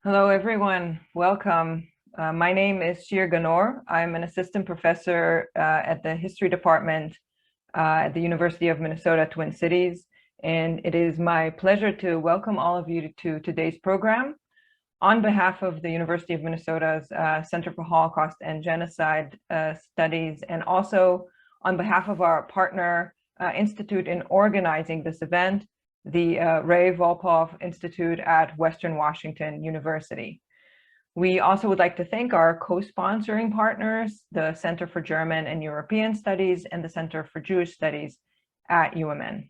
Hello, everyone. Welcome. My name is Shir Ganor. I'm an assistant professor at the history department at the University of Minnesota, Twin Cities. And it is my pleasure to welcome all of you to today's program. On behalf of the University of Minnesota's Center for Holocaust and Genocide Studies, and also on behalf of our partner institute in organizing this event, the Ray Volpov Institute at Western Washington University. We also would like to thank our co-sponsoring partners, the Center for German and European Studies and the Center for Jewish Studies at UMN.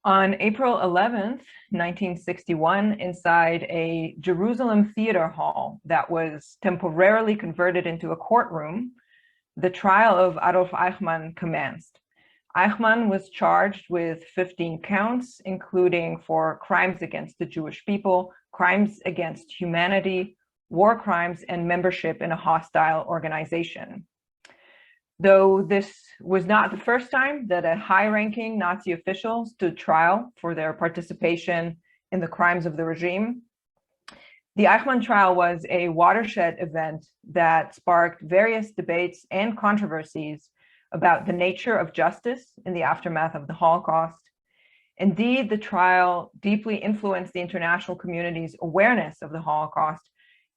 On April 11th, 1961, inside a Jerusalem theater hall that was temporarily converted into a courtroom, the trial of Adolf Eichmann commenced. Eichmann was charged with 15 counts, including for crimes against the Jewish people, crimes against humanity, war crimes, and membership in a hostile organization. Though this was not the first time that a high-ranking Nazi official stood trial for their participation in the crimes of the regime, the Eichmann trial was a watershed event that sparked various debates and controversies about the nature of justice in the aftermath of the Holocaust. Indeed, the trial deeply influenced the international community's awareness of the Holocaust,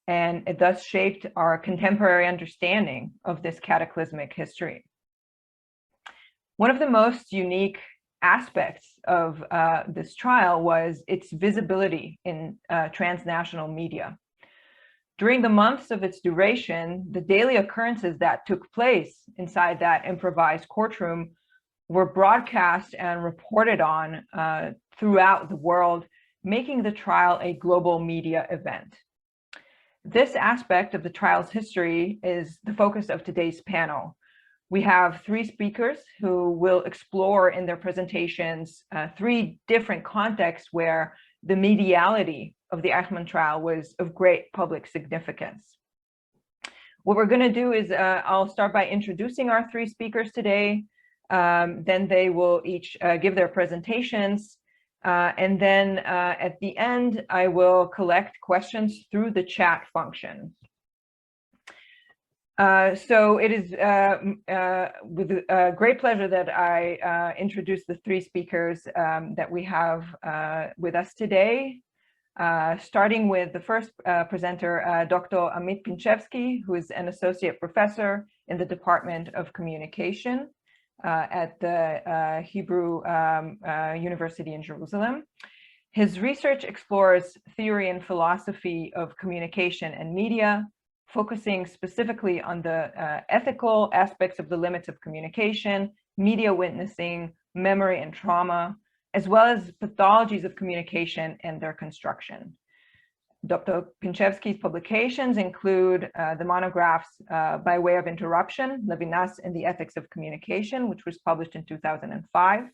and it thus shaped our contemporary understanding of this cataclysmic history. One of the most unique aspects of this trial was its visibility in transnational media. During the months of its duration, the daily occurrences that took place inside that improvised courtroom were broadcast and reported on throughout the world, making the trial a global media event. This aspect of the trial's history is the focus of today's panel. We have three speakers who will explore in their presentations three different contexts where the mediality of the Eichmann trial was of great public significance. What we're going to do is I'll start by introducing our three speakers today. Then they will each give their presentations. And then at the end, I will collect questions through the chat function. So it is with great pleasure that I introduce the three speakers that we have with us today. Starting with the first presenter, Dr. Amit Pinchevsky, who is an associate professor in the Department of Communication at the Hebrew University in Jerusalem. His research explores theory and philosophy of communication and media, focusing specifically on the ethical aspects of the limits of communication, media witnessing, memory and trauma, as well as pathologies of communication and their construction. Dr. Pinchevsky's publications include the monographs By Way of Interruption, Levinas and the Ethics of Communication, which was published in 2005,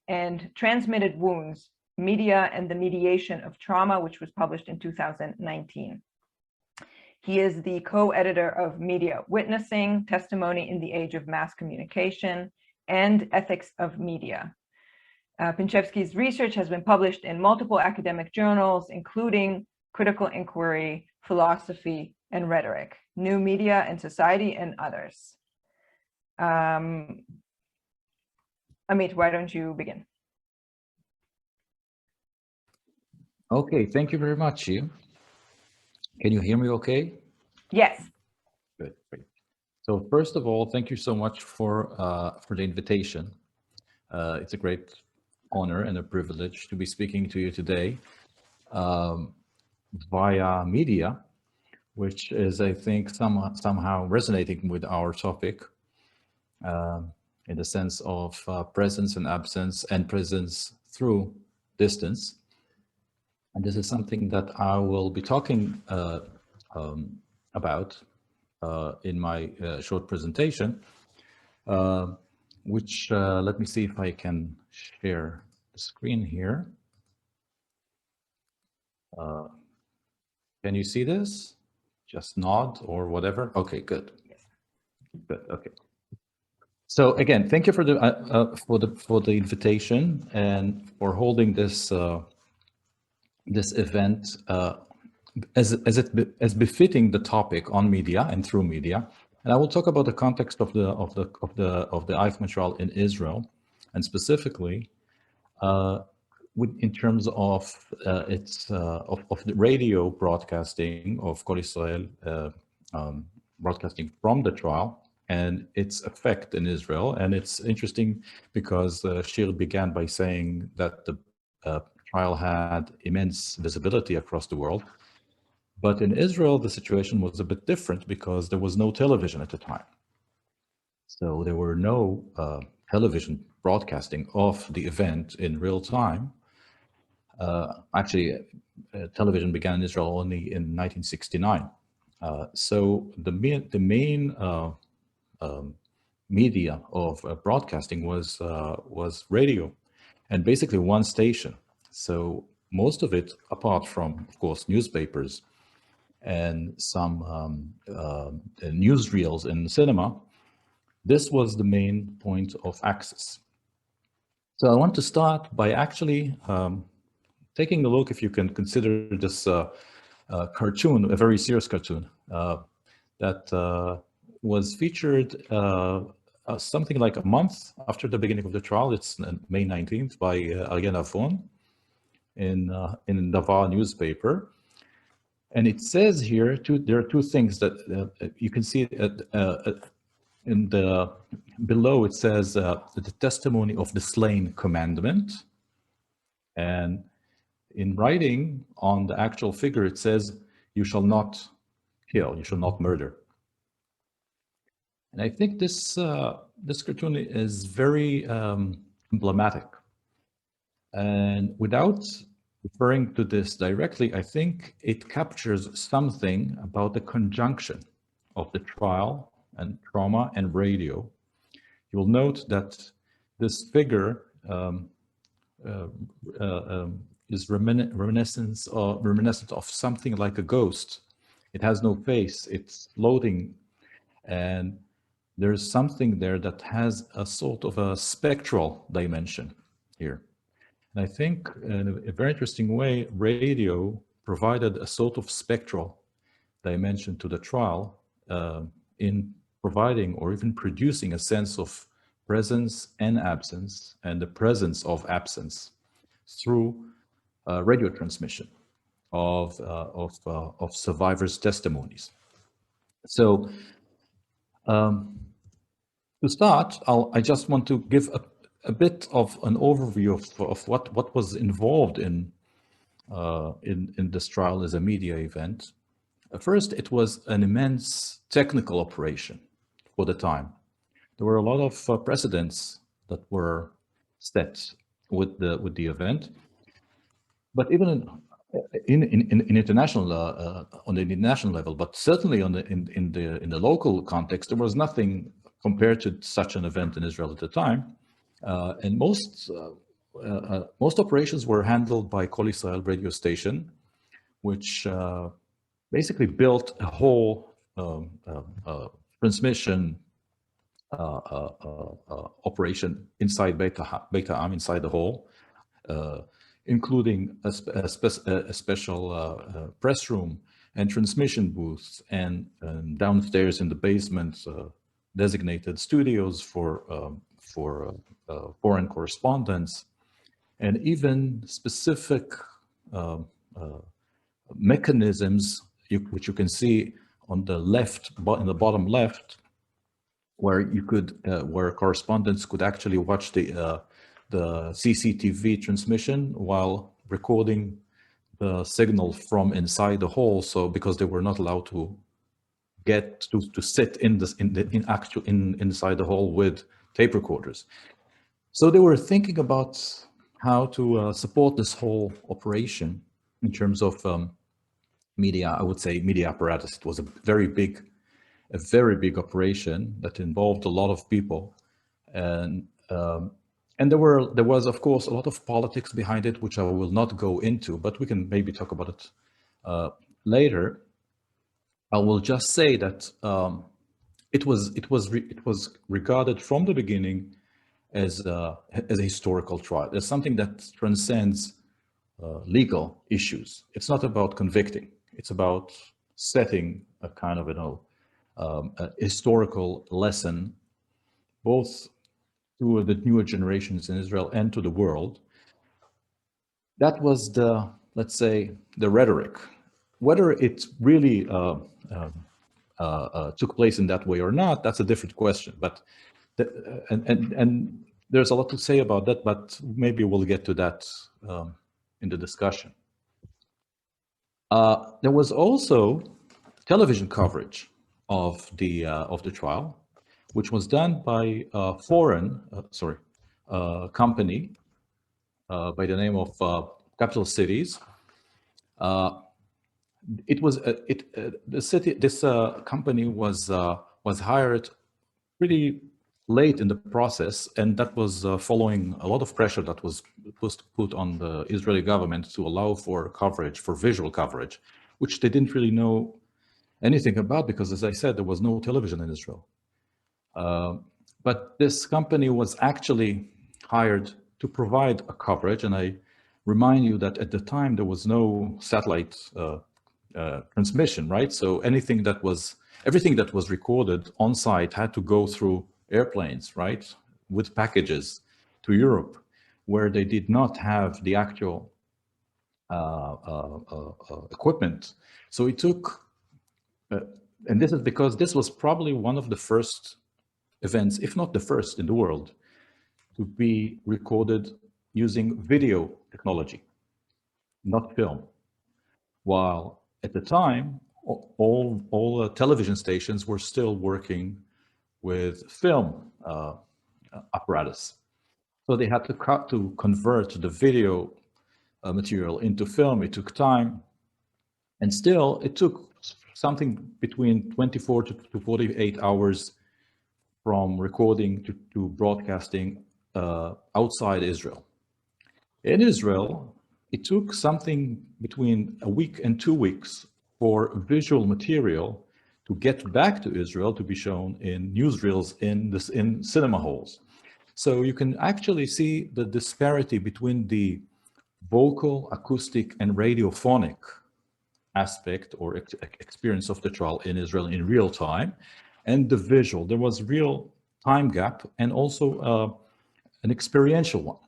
and Transmitted Wounds, Media and the Mediation of Trauma, which was published in 2019. He is the co-editor of Media Witnessing, Testimony in the Age of Mass Communication, and Ethics of Media. Pinchevsky's research has been published in multiple academic journals, including Critical Inquiry, Philosophy, and Rhetoric, New Media and Society, and others. Amit, why don't you begin? Okay, thank you very much, Hugh. Can you hear me okay? Yes. Good, great. So first of all, thank you so much for the invitation. It's a great honor and a privilege to be speaking to you today via media, which is, I think, somehow resonating with our topic in the sense of presence and absence and presence through distance. And this is something that I will be talking about in my short presentation, which let me see if I can share the screen here. Can you see this? Just nod or whatever. Okay, good. Good. Okay. So again, thank you for the invitation and for holding this this event as befitting the topic on media and through media. And I will talk about the context of the Eichmann trial in Israel, and specifically in terms of of the radio broadcasting of Kol Israel, broadcasting from the trial and its effect in Israel. And it's interesting because Shir began by saying that the trial had immense visibility across the world. But in Israel, the situation was a bit different because there was no television at the time. So there were no television broadcasting of the event in real time. Actually, television began in Israel only in 1969. So the main media of broadcasting was radio, and basically one station. So most of it, apart from, of course, newspapers and some newsreels in cinema, this was the main point of access. So I want to start by actually taking a look, if you can consider this cartoon, a very serious cartoon, that was featured something like a month after the beginning of the trial. It's May 19th by Ariel Avon in Davar newspaper. And it says here, there are two things that you can see in the below. It says the testimony of the slain commandment, and in writing on the actual figure, it says, "You shall not kill, you shall not murder." And I think this this cartoon is very emblematic. And without referring to this directly, I think it captures something about the conjunction of the trial and trauma and radio. You will note that this figure is reminiscent of something like a ghost. It has no face, it's floating, and there's something there that has a sort of a spectral dimension here. And I think in a very interesting way, radio provided a sort of spectral dimension to the trial in providing or even producing a sense of presence and absence, and the presence of absence through radio transmission of survivors' testimonies. So to start, I just want to give a bit of an overview of what was involved in this trial as a media event. First, it was an immense technical operation for the time. There were a lot of precedents that were set with the event, but even in international on the international level, but certainly on in the local context, there was nothing compared to such an event in Israel at the time. And most operations were handled by Kol Israel radio station, which basically built a whole transmission operation inside Beit Ha'am, inside the hall, including a special press room and transmission booths, and downstairs in the basement designated studios for foreign correspondents, and even specific mechanisms which you can see on the left, in the bottom left, where you could where correspondents could actually watch the CCTV transmission while recording the signal from inside the hall. So because they were not allowed to get to sit inside the hall with tape recorders. So they were thinking about how to support this whole operation in terms of media. I would say media apparatus. It was a very big operation that involved a lot of people, and there was of course a lot of politics behind it, which I will not go into, but we can maybe talk about it later. I will just say that it was regarded from the beginning as a historical trial, as something that transcends legal issues. It's not about convicting. It's about setting a kind of, a historical lesson, both to the newer generations in Israel and to the world. That was the, let's say, the rhetoric. Whether it really took place in that way or not, that's a different question. But and there's a lot to say about that, but maybe we'll get to that in the discussion. There was also television coverage of the trial, which was done by a foreign company by the name of Capital Cities. This company was hired pretty late in the process, and that was following a lot of pressure that was put on the Israeli government to allow for coverage, for visual coverage, which they didn't really know anything about because, as I said, there was no television in Israel. But this company was actually hired to provide a coverage, and I remind you that at the time there was no satellite transmission, right? So everything that was recorded on site had to go through airplanes, right, with packages to Europe, where they did not have the actual equipment. So it took, and this is because this was probably one of the first events, if not the first in the world, to be recorded using video technology, not film. While at the time, all television stations were still working with film apparatus. So they had to convert the video material into film. It took time, and still it took something between 24 to 48 hours from recording to broadcasting outside Israel. In Israel, it took something between a week and 2 weeks for visual material to get back to Israel to be shown in newsreels in cinema halls. So you can actually see the disparity between the vocal, acoustic, and radiophonic aspect or experience of the trial in Israel in real time, and the visual. There was real time gap and also an experiential one.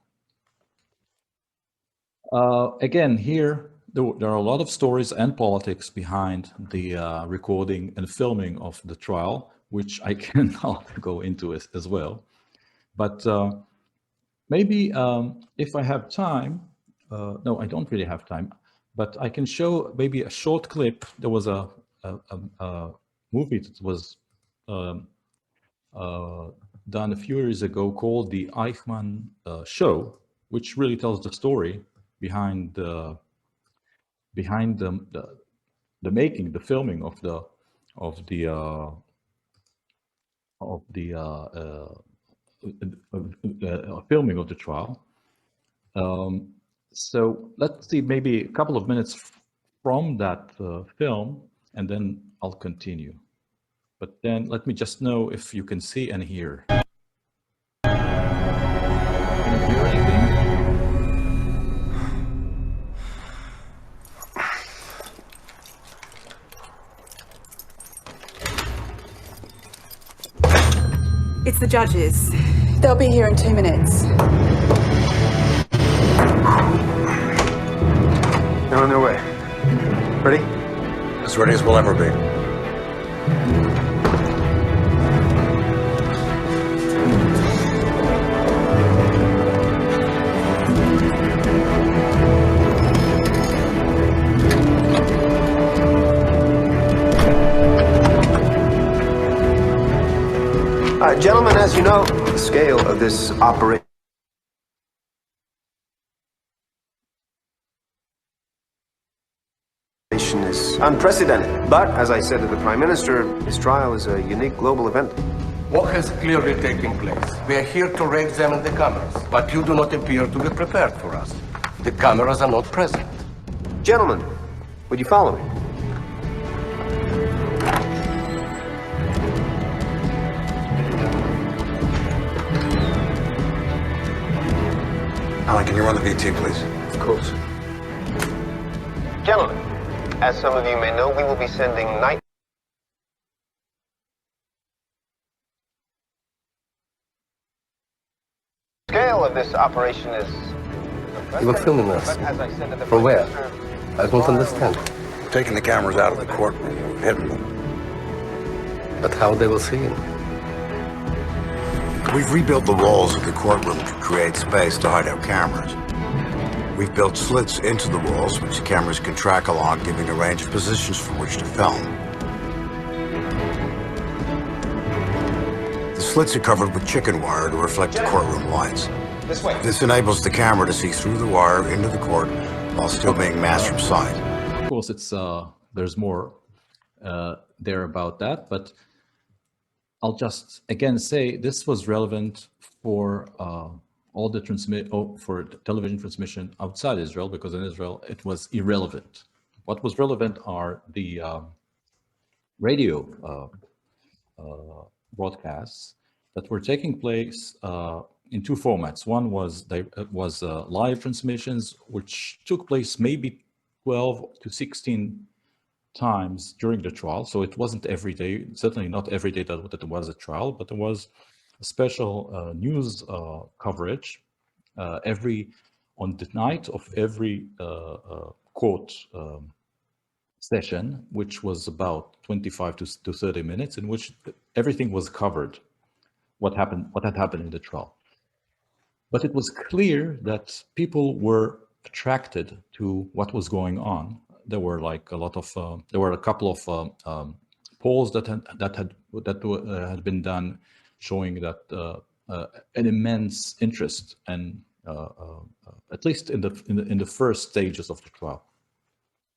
Again, here, there are a lot of stories and politics behind the recording and filming of the trial, which I cannot go into as well. But maybe if I have time, no, I don't really have time, but I can show maybe a short clip. There was a movie that was done a few years ago called the Eichmann Show, which really tells the story behind the making, the filming of the filming of the trial. So let's see, maybe a couple of minutes from that film, and then I'll continue. But then let me just know if you can see and hear. Can you hear anything? It's the judges. They'll be here in 2 minutes. They're on their way. Ready? As ready as we'll ever be. Gentlemen, as you know, the scale of this operation is unprecedented. But, as I said to the Prime Minister, this trial is a unique global event. What has clearly taken place? We are here to re-examine the cameras, but you do not appear to be prepared for us. The cameras are not present. Gentlemen, would you follow me? Alan, can you run the VT, please? Of course. Gentlemen, as some of you may know, we will be sending night. Scale of this operation is. You were filming us. From where? I don't understand. Taking the cameras out of the courtroom, we've hidden them. But how they will see it? We've rebuilt the walls of the courtroom to create space to hide our cameras. We've built slits into the walls, which the cameras can track along, giving a range of positions from which to film. The slits are covered with chicken wire to reflect the courtroom lights. This way. This enables the camera to see through the wire into the court while still being masked from sight. Of course, it's there's more there about that, but I'll just again say this was relevant for all the for television transmission outside Israel, because in Israel it was irrelevant. What was relevant are the radio broadcasts that were taking place in two formats. One was live transmissions, which took place maybe 12 to 16 times during the trial. So it wasn't every day, certainly not every day that it was a trial, but there was a special news coverage on the night of every court session, which was about 25 to 30 minutes, in which everything was covered, what had happened in the trial. But it was clear that people were attracted to what was going on. There were like there were a couple of polls that had been done, showing that an immense interest, and at least in the first stages of the trial,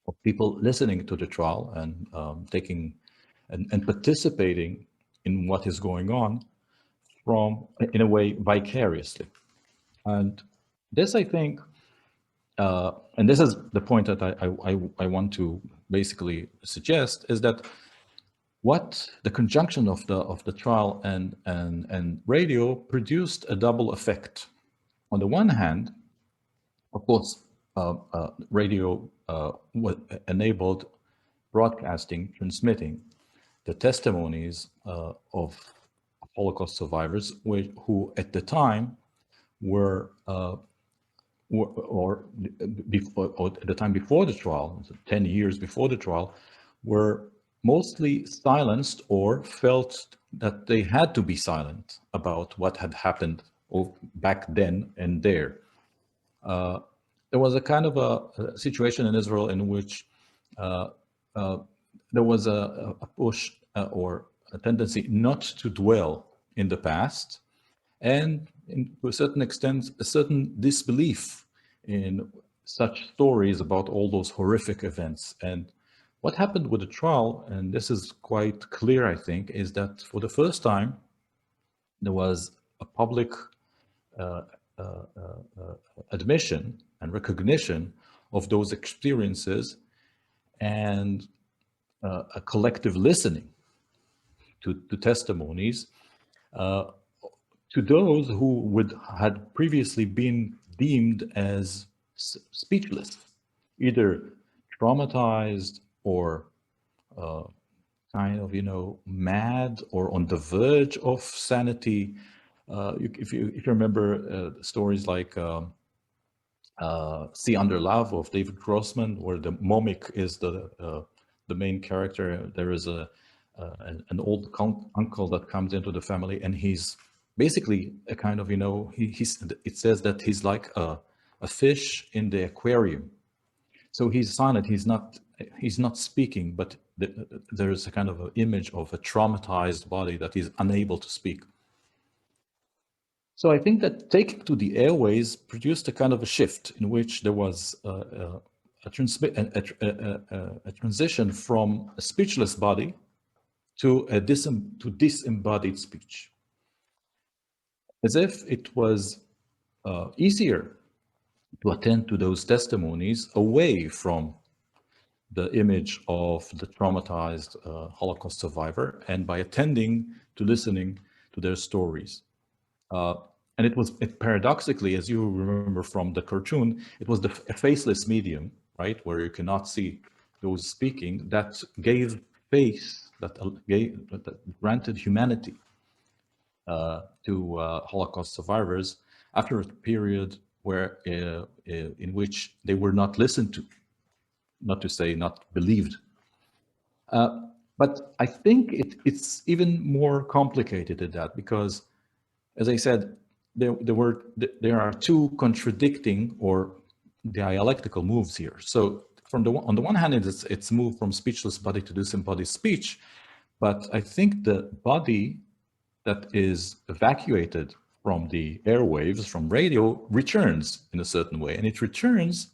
of people listening to the trial and taking and participating in what is going on in a way vicariously. And this, I think, and this is the point that I want to basically suggest, is that what the conjunction of the trial and radio produced a double effect. On the one hand, of course, radio enabled broadcasting, transmitting the testimonies of Holocaust survivors, who at the time were or at the time before the trial, 10 years before the trial, were mostly silenced or felt that they had to be silent about what had happened back then and there. There was a kind of a situation in Israel in which there was a push or a tendency not to dwell in the past, and to a certain extent, a certain disbelief in such stories about all those horrific events. And what happened with the trial, and this is quite clear, I think, is that for the first time, there was a public admission and recognition of those experiences, and a collective listening to testimonies to those who had previously been deemed as speechless, either traumatized or kind of, mad or on the verge of sanity. If you remember stories like See Under Love of David Grossman, where the Momik is the main character. There is an old uncle that comes into the family, and he's basically a kind of, it says that he's like a fish in the aquarium. So he's silent, he's not speaking, but there is a kind of an image of a traumatized body that is unable to speak. So I think that taking to the airways produced a kind of a shift in which there was a transition from a speechless body to disembodied speech, as if it was easier to attend to those testimonies away from the image of the traumatized Holocaust survivor, and by attending to listening to their stories. and it paradoxically, as you remember from the cartoon, it was a faceless medium, right, where you cannot see those speaking, that gave face, that granted humanity to Holocaust survivors after a period where in which they were not listened to, not to say not believed. But I think it's even more complicated than that, because, as I said, there are two contradicting or dialectical moves here. So on the one hand, it's moved from speechless body to disembodied speech, but I think the body that is evacuated from the airwaves, from radio, returns in a certain way, and it returns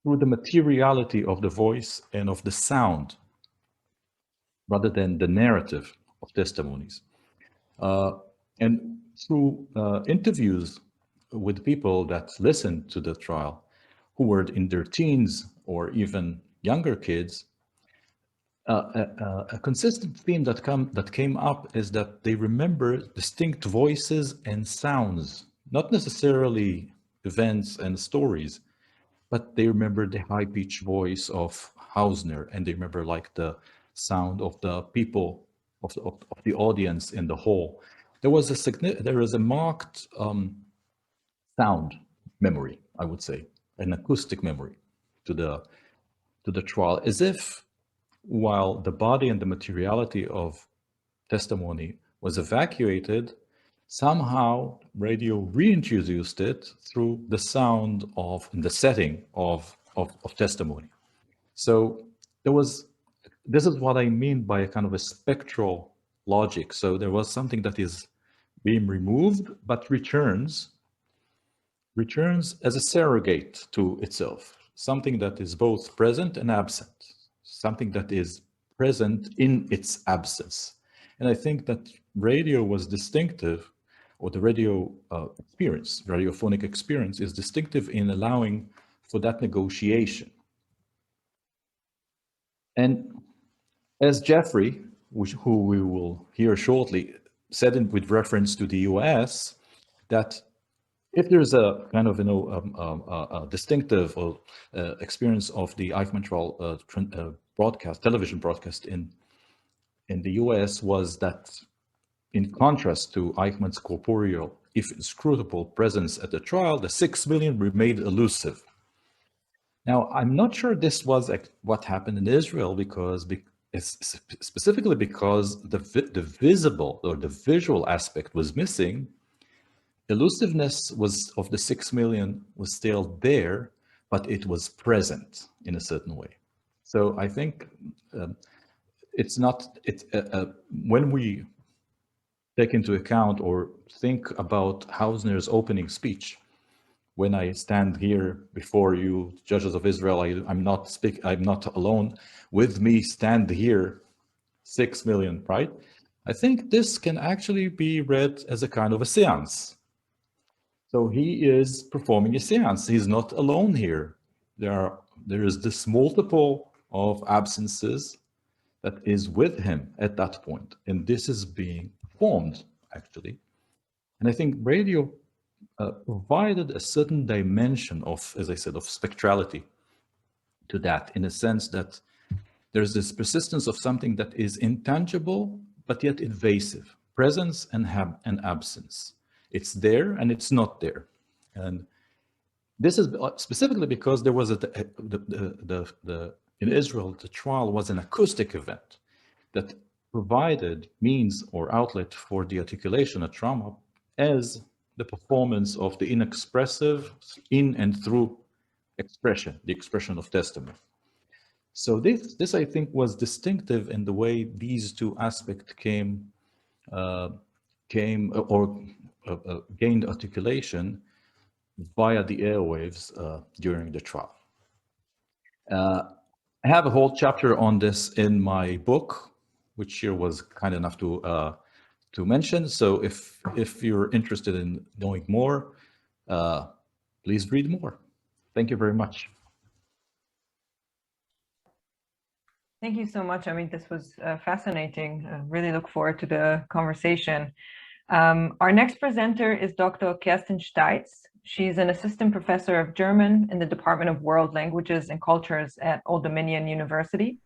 through the materiality of the voice and of the sound, rather than the narrative of testimonies. And through interviews with people that listened to the trial, who were in their teens or even younger kids, a consistent theme that came up is that they remember distinct voices and sounds, not necessarily events and stories, but they remember the high-pitched voice of Hausner, and they remember like the sound of the people, of the audience in the hall. There was a marked sound memory, I would say, an acoustic memory to the trial, as if while the body and the materiality of testimony was evacuated, somehow radio reintroduced it through the sound of the setting of testimony. So this is what I mean by a kind of a spectral logic. So there was something that is being removed, but returns as a surrogate to itself, something that is both present and absent, something that is present in its absence. And I think that radio was distinctive, or the radio experience, radiophonic experience, is distinctive in allowing for that negotiation. And as Jeffrey, who we will hear shortly, said with reference to the US, that if there's a kind of, a distinctive experience of the Eichmann trial television broadcast in the US, was that in contrast to Eichmann's corporeal, if inscrutable presence at the trial, the 6 million remained elusive. Now, I'm not sure this was what happened in Israel, because specifically because the visible or the visual aspect was missing. Elusiveness of the 6 million was still there, but it was present in a certain way. So I think when we take into account or think about Hausner's opening speech, when I stand here before you, judges of Israel, I'm not alone. With me stand here 6 million, right? I think this can actually be read as a kind of a seance. So he is performing a seance. He's not alone here. There is this multiple of absences that is with him at that point. And this is being formed, actually. And I think radio provided a certain dimension of, as I said, of spectrality to that, in a sense that there's this persistence of something that is intangible, but yet invasive, presence and absence. It's there and it's not there. And this is specifically because there was in Israel, the trial was an acoustic event that provided means or outlet for the articulation of trauma as the performance of the inexpressive in and through expression, the expression of testimony. So this I think was distinctive in the way these two aspects gained articulation via the airwaves during the trial. I have a whole chapter on this in my book, which here was kind enough to mention. So if you're interested in knowing more, please read more. Thank you very much. Thank you so much. I mean, this was fascinating. I really look forward to the conversation. Our next presenter is Dr. Kerstin Steitz. She's an assistant professor of German in the Department of World Languages and Cultures at Old Dominion University.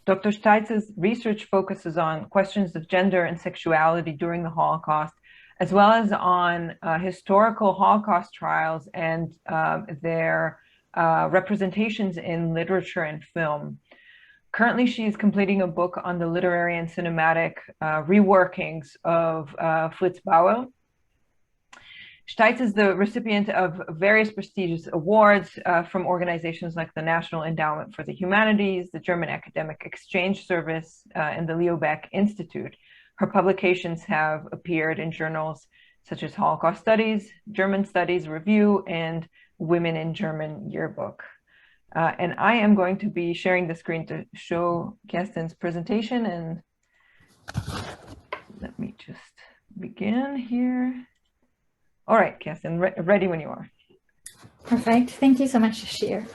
Dr. Steitz's research focuses on questions of gender and sexuality during the Holocaust, as well as on historical Holocaust trials and their representations in literature and film. Currently, she is completing a book on the literary and cinematic reworkings of Fritz Bauer. Steitz is the recipient of various prestigious awards from organizations like the National Endowment for the Humanities, the German Academic Exchange Service, and the Leo Baeck Institute. Her publications have appeared in journals such as Holocaust Studies, German Studies Review, and Women in German Yearbook. And I am going to be sharing the screen to show Kerstin's presentation, and let me just begin here. All right, Kerstin, ready when you are. Perfect. Thank you so much, Ashir.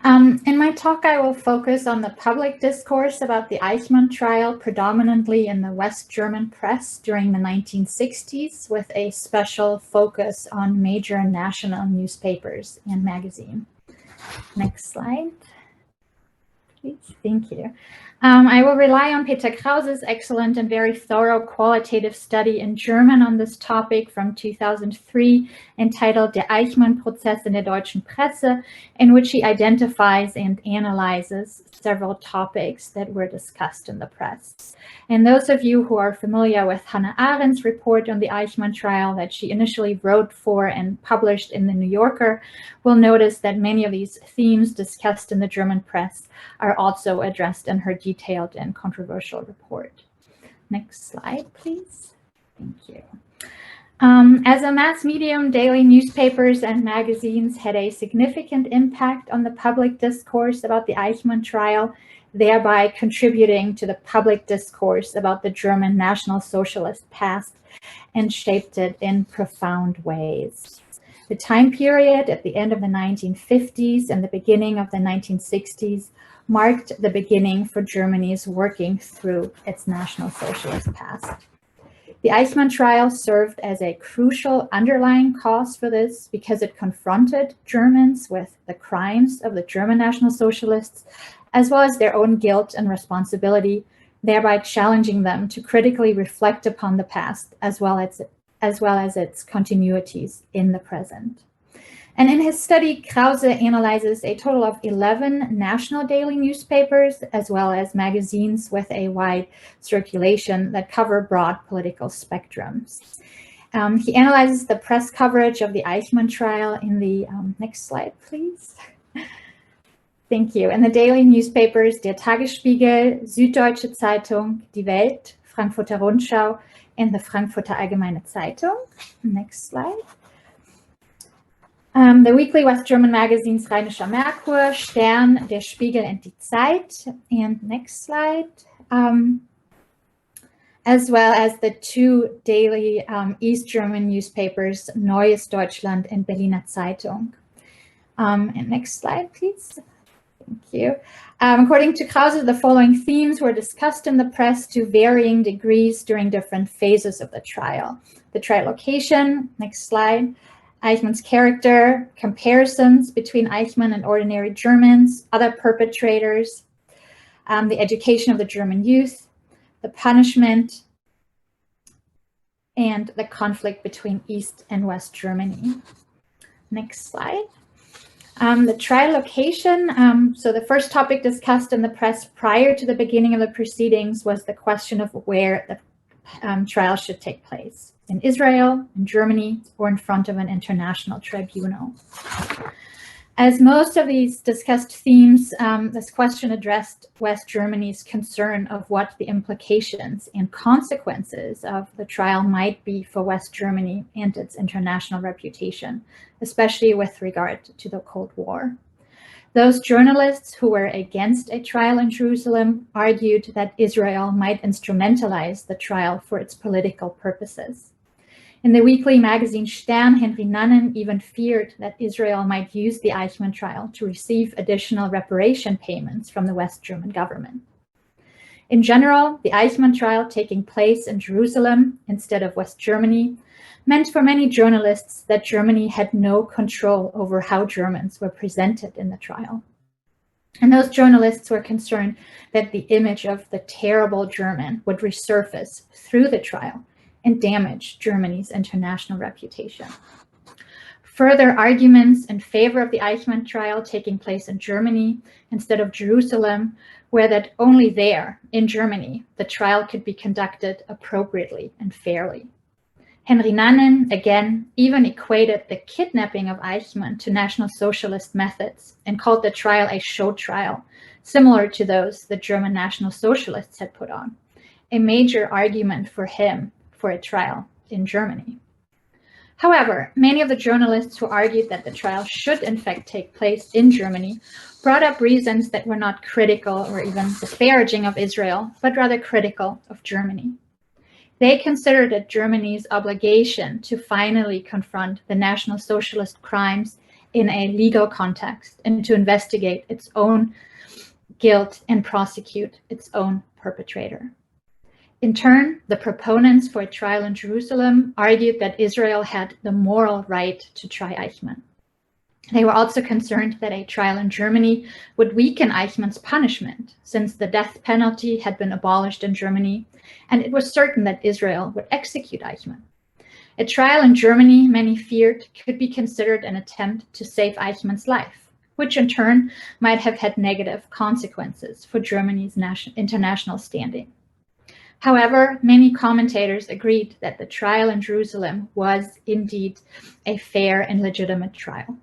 In my talk, I will focus on the public discourse about the Eichmann trial, predominantly in the West German press during the 1960s, with a special focus on major national newspapers and magazines. Next slide, please. Thank you. I will rely on Peter Krause's excellent and very thorough qualitative study in German on this topic from 2003, entitled Der Eichmann-Prozess in der deutschen Presse, in which he identifies and analyzes several topics that were discussed in the press. And those of you who are familiar with Hannah Arendt's report on the Eichmann trial that she initially wrote for and published in the New Yorker will notice that many of these themes discussed in the German press are also addressed in her detailed and controversial report. Next slide, please. Thank you. As a mass medium, daily newspapers and magazines had a significant impact on the public discourse about the Eichmann trial, thereby contributing to the public discourse about the German National Socialist past, and shaped it in profound ways. The time period at the end of the 1950s and the beginning of the 1960s marked the beginning for Germany's working through its National Socialist past. The Eichmann trial served as a crucial underlying cause for this because it confronted Germans with the crimes of the German National Socialists, as well as their own guilt and responsibility, thereby challenging them to critically reflect upon the past as well as its continuities in the present. And in his study, Krause analyzes a total of 11 national daily newspapers, as well as magazines with a wide circulation that cover broad political spectrums. He analyzes the press coverage of the Eichmann trial in the next slide, please. Thank you. In the daily newspapers, Der Tagesspiegel, Süddeutsche Zeitung, Die Welt, Frankfurter Rundschau, and the Frankfurter Allgemeine Zeitung. Next slide. The weekly West German magazines Rheinischer Merkur, Stern, Der Spiegel, and Die Zeit. And next slide. As well as the two daily East German newspapers, Neues Deutschland and Berliner Zeitung. And next slide, please. Thank you. According to Krause, the following themes were discussed in the press to varying degrees during different phases of the trial. The trial location, next slide. Eichmann's character, comparisons between Eichmann and ordinary Germans, other perpetrators, the education of the German youth, the punishment, and the conflict between East and West Germany. Next slide. The trial location. So the first topic discussed in the press prior to the beginning of the proceedings was the question of where the trial should take place. In Israel, in Germany, or in front of an international tribunal. As most of these discussed themes, this question addressed West Germany's concern of what the implications and consequences of the trial might be for West Germany and its international reputation, especially with regard to the Cold War. Those journalists who were against a trial in Jerusalem argued that Israel might instrumentalize the trial for its political purposes. In the weekly magazine Stern, Henry Nannen even feared that Israel might use the Eichmann trial to receive additional reparation payments from the West German government. In general, the Eichmann trial taking place in Jerusalem instead of West Germany meant for many journalists that Germany had no control over how Germans were presented in the trial. And those journalists were concerned that the image of the terrible German would resurface through the trial and damage Germany's international reputation. Further arguments in favor of the Eichmann trial taking place in Germany instead of Jerusalem were that only there, in Germany, the trial could be conducted appropriately and fairly. Henry Nannen, again, even equated the kidnapping of Eichmann to National Socialist methods and called the trial a show trial, similar to those the German National Socialists had put on, a major argument for him for a trial in Germany. However, many of the journalists who argued that the trial should in fact take place in Germany brought up reasons that were not critical or even disparaging of Israel, but rather critical of Germany. They considered it Germany's obligation to finally confront the National Socialist crimes in a legal context and to investigate its own guilt and prosecute its own perpetrator. In turn, the proponents for a trial in Jerusalem argued that Israel had the moral right to try Eichmann. They were also concerned that a trial in Germany would weaken Eichmann's punishment, since the death penalty had been abolished in Germany, and it was certain that Israel would execute Eichmann. A trial in Germany, many feared, could be considered an attempt to save Eichmann's life, which in turn might have had negative consequences for Germany's international standing. However, many commentators agreed that the trial in Jerusalem was indeed a fair and legitimate trial.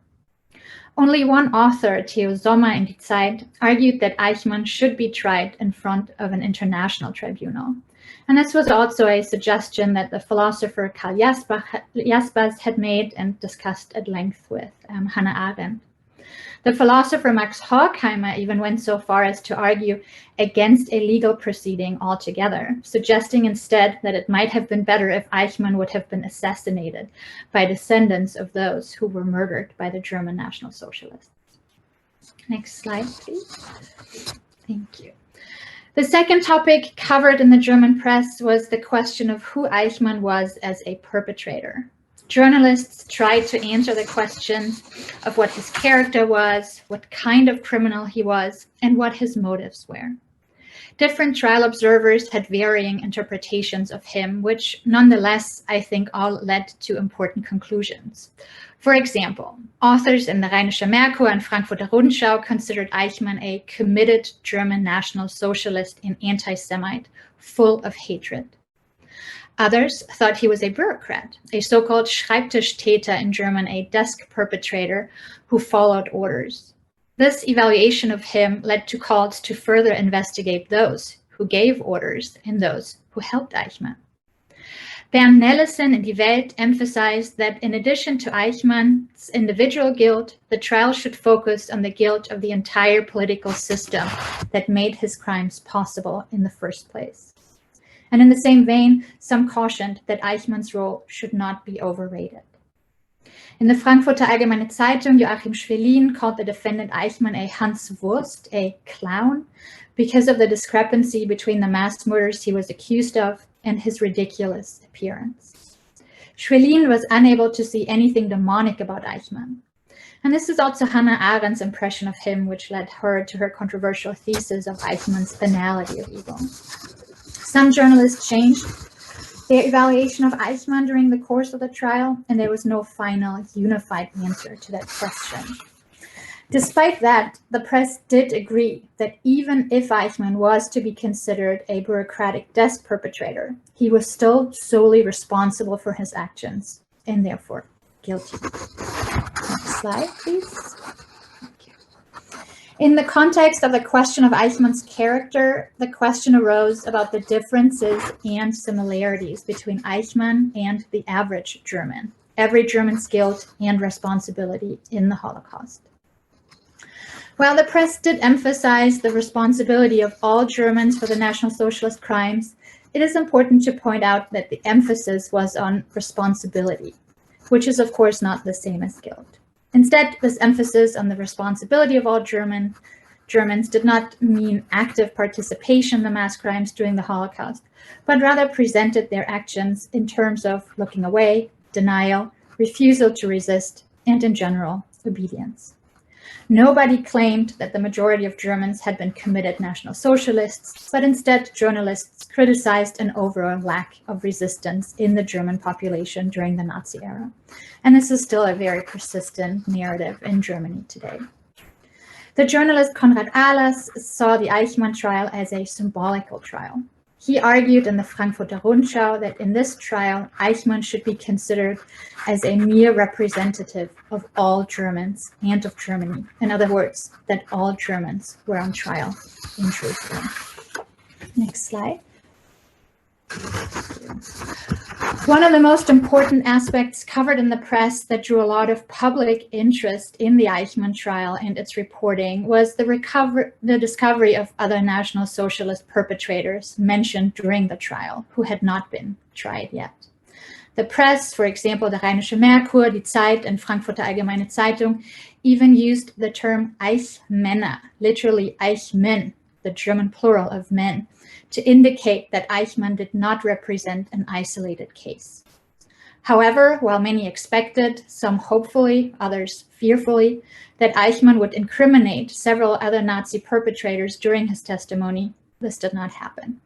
Only one author, Theo Sommer in Die Zeit, argued that Eichmann should be tried in front of an international tribunal. And this was also a suggestion that the philosopher Karl Jaspers had made and discussed at length with Hannah Arendt. The philosopher Max Horkheimer even went so far as to argue against a legal proceeding altogether, suggesting instead that it might have been better if Eichmann would have been assassinated by descendants of those who were murdered by the German National Socialists. Next slide, please. Thank you. The second topic covered in the German press was the question of who Eichmann was as a perpetrator. Journalists tried to answer the questions of what his character was, what kind of criminal he was, and what his motives were. Different trial observers had varying interpretations of him, which nonetheless, I think, all led to important conclusions. For example, authors in the Rheinische Merkur and Frankfurter Rundschau considered Eichmann a committed German National Socialist and anti-Semite, full of hatred. Others thought he was a bureaucrat, a so-called Schreibtischtäter in German, a desk perpetrator who followed orders. This evaluation of him led to calls to further investigate those who gave orders and those who helped Eichmann. Bernd Nelissen in Die Welt emphasized that in addition to Eichmann's individual guilt, the trial should focus on the guilt of the entire political system that made his crimes possible in the first place. And in the same vein, some cautioned that Eichmann's role should not be overrated. In the Frankfurter Allgemeine Zeitung, Joachim Schwelin called the defendant Eichmann a Hanswurst, a clown, because of the discrepancy between the mass murders he was accused of and his ridiculous appearance. Schwelin was unable to see anything demonic about Eichmann. And this is also Hannah Arendt's impression of him, which led her to her controversial thesis of Eichmann's banality of evil. Some journalists changed their evaluation of Eichmann during the course of the trial, and there was no final unified answer to that question. Despite that, the press did agree that even if Eichmann was to be considered a bureaucratic desk perpetrator, he was still solely responsible for his actions and therefore guilty. Next slide, please. In the context of the question of Eichmann's character, the question arose about the differences and similarities between Eichmann and the average German, every German's guilt and responsibility in the Holocaust. While the press did emphasize the responsibility of all Germans for the National Socialist crimes, it is important to point out that the emphasis was on responsibility, which is of course not the same as guilt. Instead, this emphasis on the responsibility of all Germans Germans did not mean active participation in the mass crimes during the Holocaust, but rather presented their actions in terms of looking away, denial, refusal to resist, and in general, obedience. Nobody claimed that the majority of Germans had been committed National Socialists, but instead journalists criticized an overall lack of resistance in the German population during the Nazi era. And this is still a very persistent narrative in Germany today. The journalist Konrad Ahlers saw the Eichmann trial as a symbolical trial. He argued in the Frankfurter Rundschau that in this trial, Eichmann should be considered as a mere representative of all Germans and of Germany. In other words, that all Germans were on trial in Jerusalem. Next slide. One of the most important aspects covered in the press that drew a lot of public interest in the Eichmann trial and its reporting was the discovery of other National Socialist perpetrators mentioned during the trial who had not been tried yet. The press, for example, the Rheinische Merkur, die Zeit, and Frankfurter Allgemeine Zeitung, even used the term Eichmänner, literally Eichmann, the German plural of men, to indicate that Eichmann did not represent an isolated case. However, while many expected, some hopefully, others fearfully, that Eichmann would incriminate several other Nazi perpetrators during his testimony, this did not happen.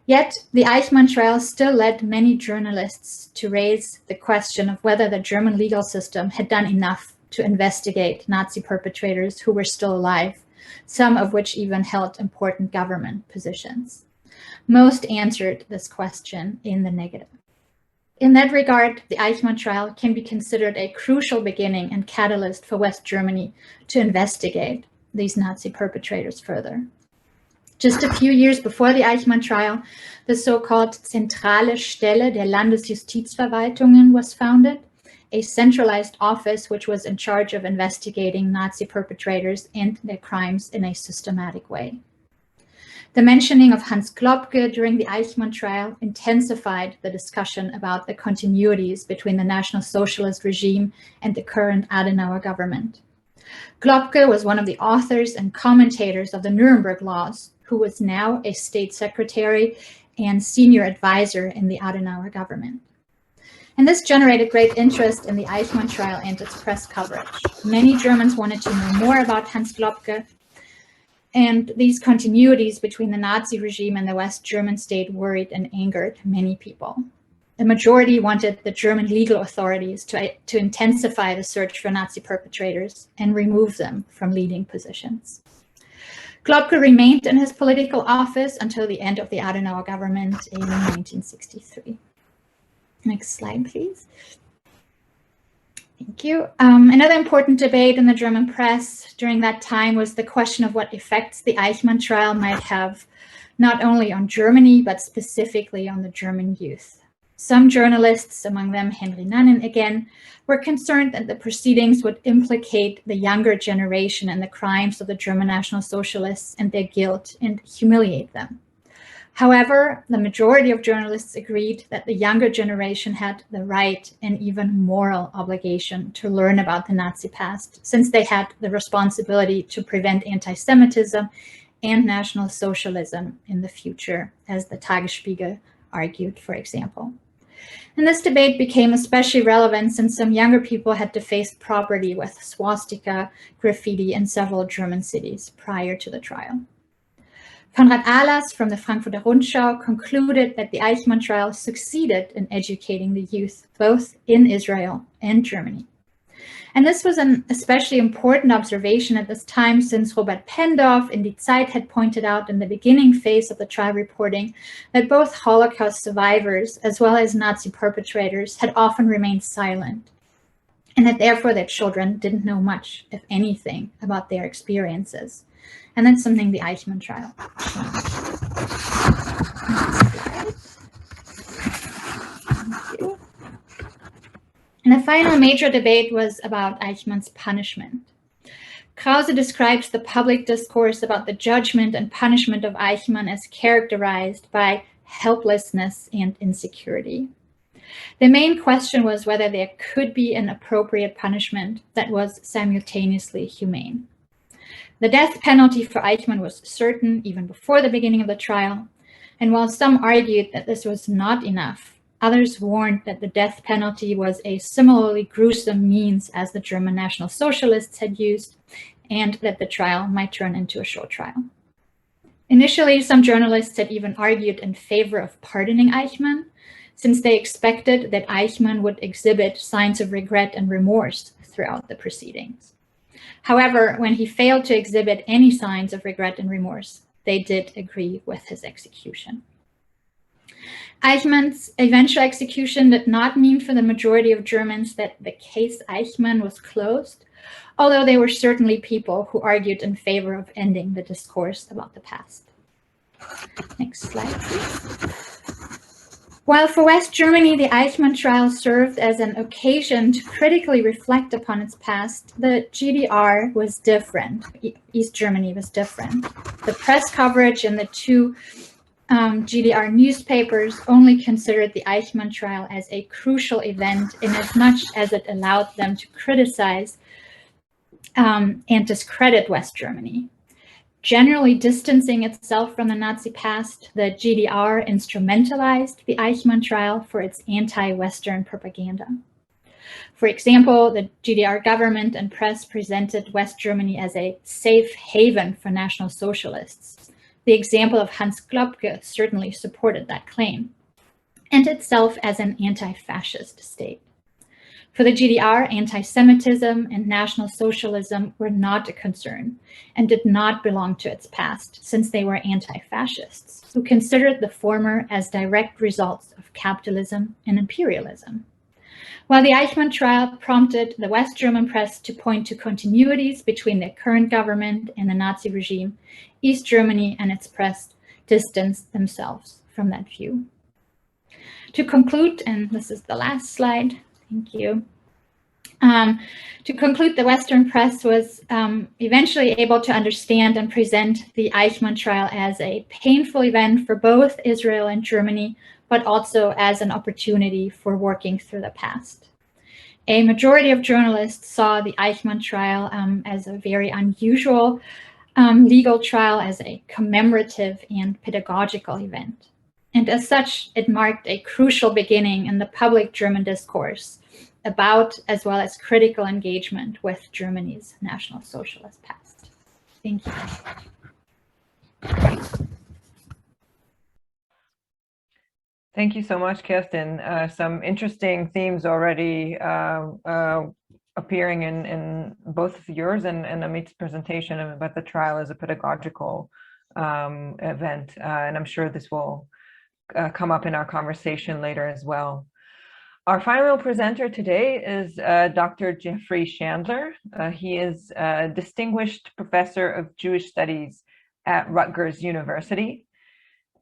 Yet, the Eichmann trial still led many journalists to raise the question of whether the German legal system had done enough to investigate Nazi perpetrators who were still alive, some of which even held important government positions. Most answered this question in the negative. In that regard, the Eichmann trial can be considered a crucial beginning and catalyst for West Germany to investigate these Nazi perpetrators further. Just a few years before the Eichmann trial, the so-called Zentrale Stelle der Landesjustizverwaltungen was founded, a centralized office which was in charge of investigating Nazi perpetrators and their crimes in a systematic way. The mentioning of Hans Globke during the Eichmann trial intensified the discussion about the continuities between the National Socialist regime and the current Adenauer government. Globke was one of the authors and commentators of the Nuremberg Laws, who was now a state secretary and senior advisor in the Adenauer government. And this generated great interest in the Eichmann trial and its press coverage. Many Germans wanted to know more about Hans Globke, and these continuities between the Nazi regime and the West German state worried and angered many people. The majority wanted the German legal authorities to intensify the search for Nazi perpetrators and remove them from leading positions. Globke remained in his political office until the end of the Adenauer government in 1963. Next slide, please. Thank you. Another important debate in the German press during that time was the question of what effects the Eichmann trial might have, not only on Germany, but specifically on the German youth. Some journalists, among them Henry Nannen again, were concerned that the proceedings would implicate the younger generation in the crimes of the German National Socialists and their guilt and humiliate them. However, the majority of journalists agreed that the younger generation had the right and even moral obligation to learn about the Nazi past, since they had the responsibility to prevent anti-Semitism and National Socialism in the future, as the Tagesspiegel argued, for example. And this debate became especially relevant since some younger people had defaced property with swastika graffiti in several German cities prior to the trial. Konrad Ahlers from the Frankfurter Rundschau concluded that the Eichmann trial succeeded in educating the youth, both in Israel and Germany. And this was an especially important observation at this time, since Robert Pendorf in Die Zeit had pointed out in the beginning phase of the trial reporting that both Holocaust survivors, as well as Nazi perpetrators, had often remained silent, and that therefore their children didn't know much, if anything, about their experiences. And that's something the Eichmann trial Thank you. And the final major debate was about Eichmann's punishment. Krause describes the public discourse about the judgment and punishment of Eichmann as characterized by helplessness and insecurity. The main question was whether there could be an appropriate punishment that was simultaneously humane. The death penalty for Eichmann was certain even before the beginning of the trial, and while some argued that this was not enough, others warned that the death penalty was a similarly gruesome means as the German National Socialists had used, and that the trial might turn into a show trial. Initially, some journalists had even argued in favor of pardoning Eichmann, since they expected that Eichmann would exhibit signs of regret and remorse throughout the proceedings. However, when he failed to exhibit any signs of regret and remorse, they did agree with his execution. Eichmann's eventual execution did not mean for the majority of Germans that the case Eichmann was closed, although there were certainly people who argued in favor of ending the discourse about the past. Next slide, please. While for West Germany, the Eichmann trial served as an occasion to critically reflect upon its past, the GDR was different. East Germany was different. The press coverage in the two GDR newspapers only considered the Eichmann trial as a crucial event in as much as it allowed them to criticize and discredit West Germany. Generally distancing itself from the Nazi past, the GDR instrumentalized the Eichmann trial for its anti-Western propaganda. For example, the GDR government and press presented West Germany as a safe haven for National Socialists. The example of Hans Globke certainly supported that claim, and itself as an anti-fascist state. For the GDR, anti-Semitism and National Socialism were not a concern and did not belong to its past, since they were anti-fascists, who considered the former as direct results of capitalism and imperialism. While the Eichmann trial prompted the West German press to point to continuities between the current government and the Nazi regime, East Germany and its press distanced themselves from that view. To conclude, and this is the last slide, thank you. To conclude, the Western press was eventually able to understand and present the Eichmann trial as a painful event for both Israel and Germany, but also as an opportunity for working through the past. A majority of journalists saw the Eichmann trial as a very unusual legal trial, as a commemorative and pedagogical event. And as such, it marked a crucial beginning in the public German discourse about, as well as critical engagement with Germany's National Socialist past. Thank you. Thank you so much, Kirsten. Some interesting themes already appearing in both of yours and Amit's presentation about the trial as a pedagogical event. And I'm sure this will come up in our conversation later as well. Our final presenter today is Dr. Jeffrey Chandler. He is a distinguished professor of Jewish studies at Rutgers University.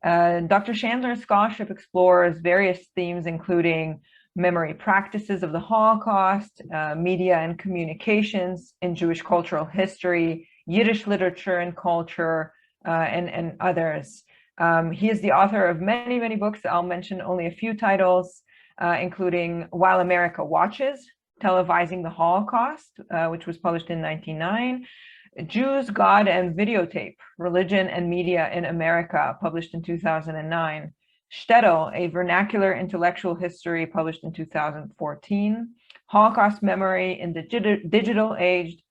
Dr. Chandler's scholarship explores various themes, including memory practices of the Holocaust, media and communications in Jewish cultural history, Yiddish literature and culture, and others. He is the author of many, many books. I'll mention only a few titles, including While America Watches, Televising the Holocaust, which was published in 1999, Jews, God, and Videotape, Religion and Media in America, published in 2009, Shtetl, A Vernacular Intellectual History, published in 2014, Holocaust Memory in the Digital Age,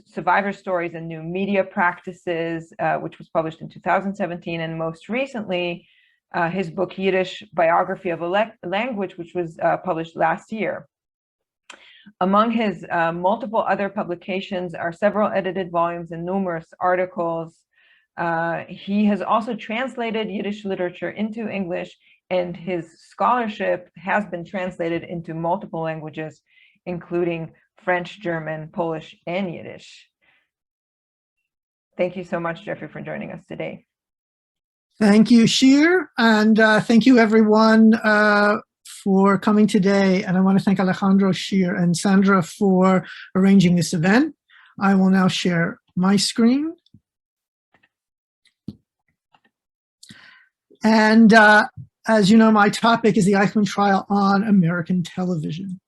Survivor Stories and New Media Practices, which was published in 2017, and most recently, his book Yiddish Biography of a Language, which was published last year. Among his multiple other publications are several edited volumes and numerous articles. He has also translated Yiddish literature into English, and his scholarship has been translated into multiple languages, including French, German, Polish, and Yiddish. Thank you so much, Jeffrey, for joining us today. Thank you, Shir, and thank you, everyone, for coming today. And I want to thank Alejandro, Shir, and Sandra for arranging this event. I will now share my screen. And as you know, my topic is the Eichmann trial on American television.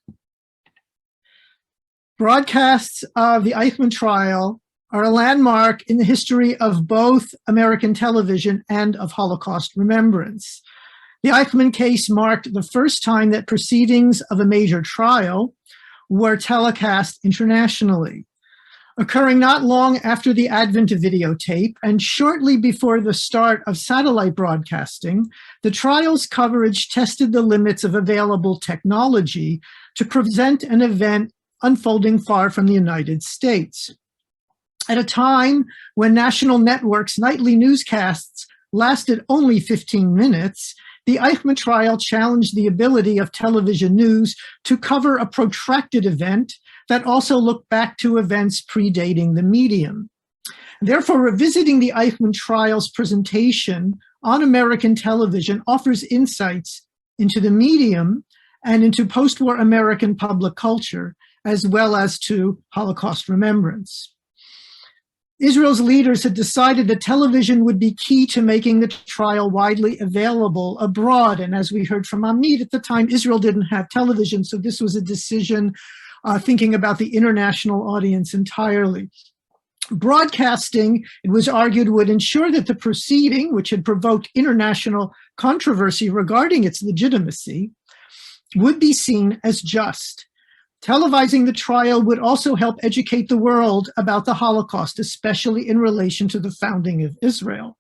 Broadcasts of the Eichmann trial are a landmark in the history of both American television and of Holocaust remembrance. The Eichmann case marked the first time that proceedings of a major trial were telecast internationally. Occurring not long after the advent of videotape and shortly before the start of satellite broadcasting, the trial's coverage tested the limits of available technology to present an event unfolding far from the United States. At a time when national networks' nightly newscasts lasted only 15 minutes, the Eichmann trial challenged the ability of television news to cover a protracted event that also looked back to events predating the medium. Therefore, revisiting the Eichmann trial's presentation on American television offers insights into the medium and into post-war American public culture, as well as to Holocaust remembrance. Israel's leaders had decided that television would be key to making the trial widely available abroad. And as we heard from Amit, at the time, Israel didn't have television, so this was a decision thinking about the international audience entirely. Broadcasting, it was argued, would ensure that the proceeding, which had provoked international controversy regarding its legitimacy, would be seen as just. Televising the trial would also help educate the world about the Holocaust, especially in relation to the founding of Israel.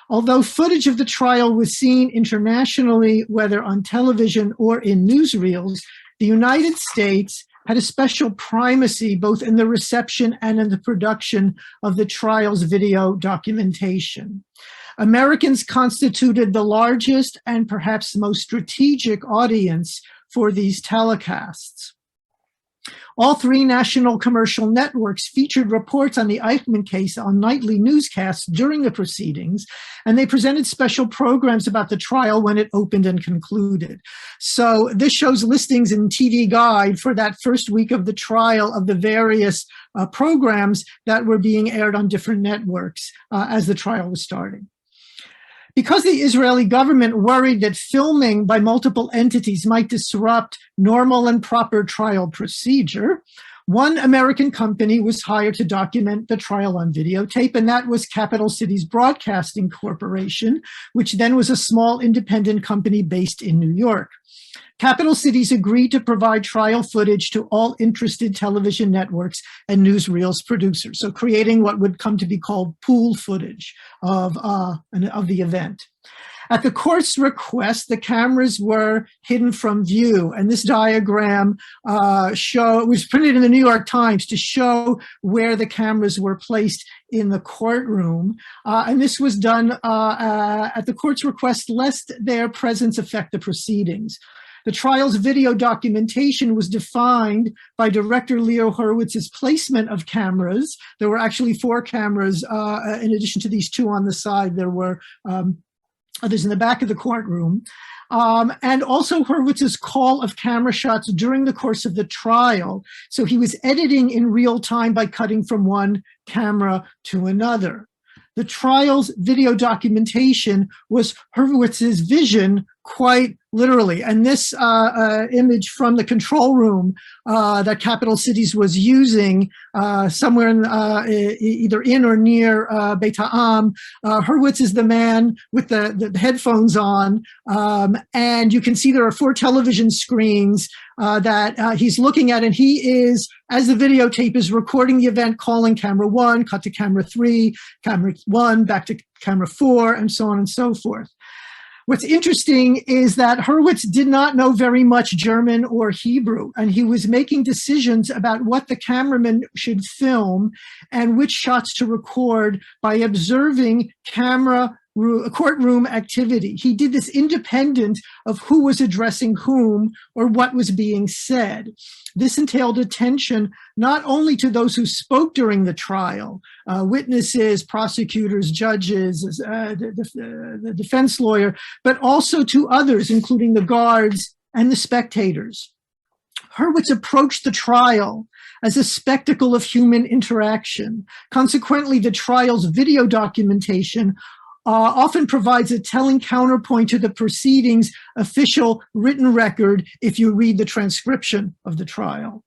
Although footage of the trial was seen internationally, whether on television or in newsreels, the United States had a special primacy both in the reception and in the production of the trial's video documentation. Americans constituted the largest and perhaps most strategic audience for these telecasts. All three national commercial networks featured reports on the Eichmann case on nightly newscasts during the proceedings, and they presented special programs about the trial when it opened and concluded. So this shows listings in TV Guide for that first week of the trial of the various programs that were being aired on different networks as the trial was starting. Because the Israeli government worried that filming by multiple entities might disrupt normal and proper trial procedure, one American company was hired to document the trial on videotape, and that was Capital Cities Broadcasting Corporation, which then was a small independent company based in New York. Capital Cities agreed to provide trial footage to all interested television networks and newsreels producers, so creating what would come to be called pooled footage of the event. At the court's request, the cameras were hidden from view, and this diagram was printed in the New York Times to show where the cameras were placed in the courtroom, and this was done at the court's request, lest their presence affect the proceedings. The trial's video documentation was defined by director Leo Hurwitz's placement of cameras. There were actually 4 cameras. In addition to these 2 on the side, there were others in the back of the courtroom. And also Hurwitz's call of camera shots during the course of the trial. So he was editing in real time by cutting from one camera to another. The trial's video documentation was Hurwitz's vision, quite literally. And this image from the control room that Capital Cities was using somewhere in, either in or near Beit Ha'am. Hurwitz is the man with the headphones on. And you can see there are 4 television screens that he's looking at, and he is, as the videotape is recording the event, calling camera 1, cut to camera 3, camera 1, back to camera 4, and so on and so forth. What's interesting is that Hurwitz did not know very much German or Hebrew, and he was making decisions about what the cameraman should film and which shots to record by observing courtroom activity. He did this independent of who was addressing whom or what was being said. This entailed attention not only to those who spoke during the trial, witnesses, prosecutors, judges, the defense lawyer, but also to others, including the guards and the spectators. Hurwitz approached the trial as a spectacle of human interaction. Consequently, the trial's video documentation often provides a telling counterpoint to the proceedings' official written record if you read the transcription of the trial.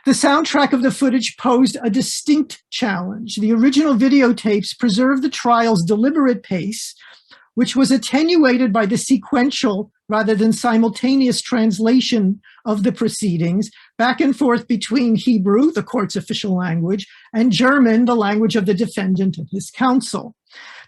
The soundtrack of the footage posed a distinct challenge. The original videotapes preserved the trial's deliberate pace, which was attenuated by the sequential rather than simultaneous translation of the proceedings back and forth between Hebrew, the court's official language, and German, the language of the defendant and his counsel.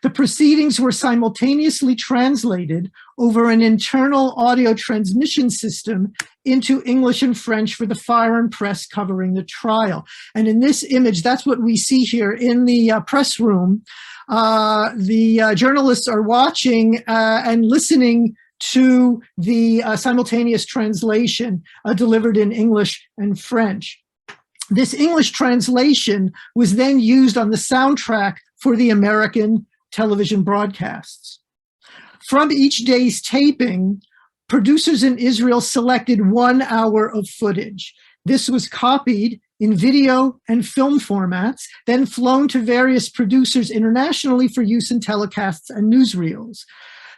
The proceedings were simultaneously translated over an internal audio transmission system into English and French for the foreign press covering the trial. And in this image, that's what we see here in the press room. The journalists are watching and listening to the simultaneous translation delivered in English and French. This English translation was then used on the soundtrack for the American television broadcasts. From each day's taping, producers in Israel selected 1 hour of footage. This was copied in video and film formats, then flown to various producers internationally for use in telecasts and newsreels.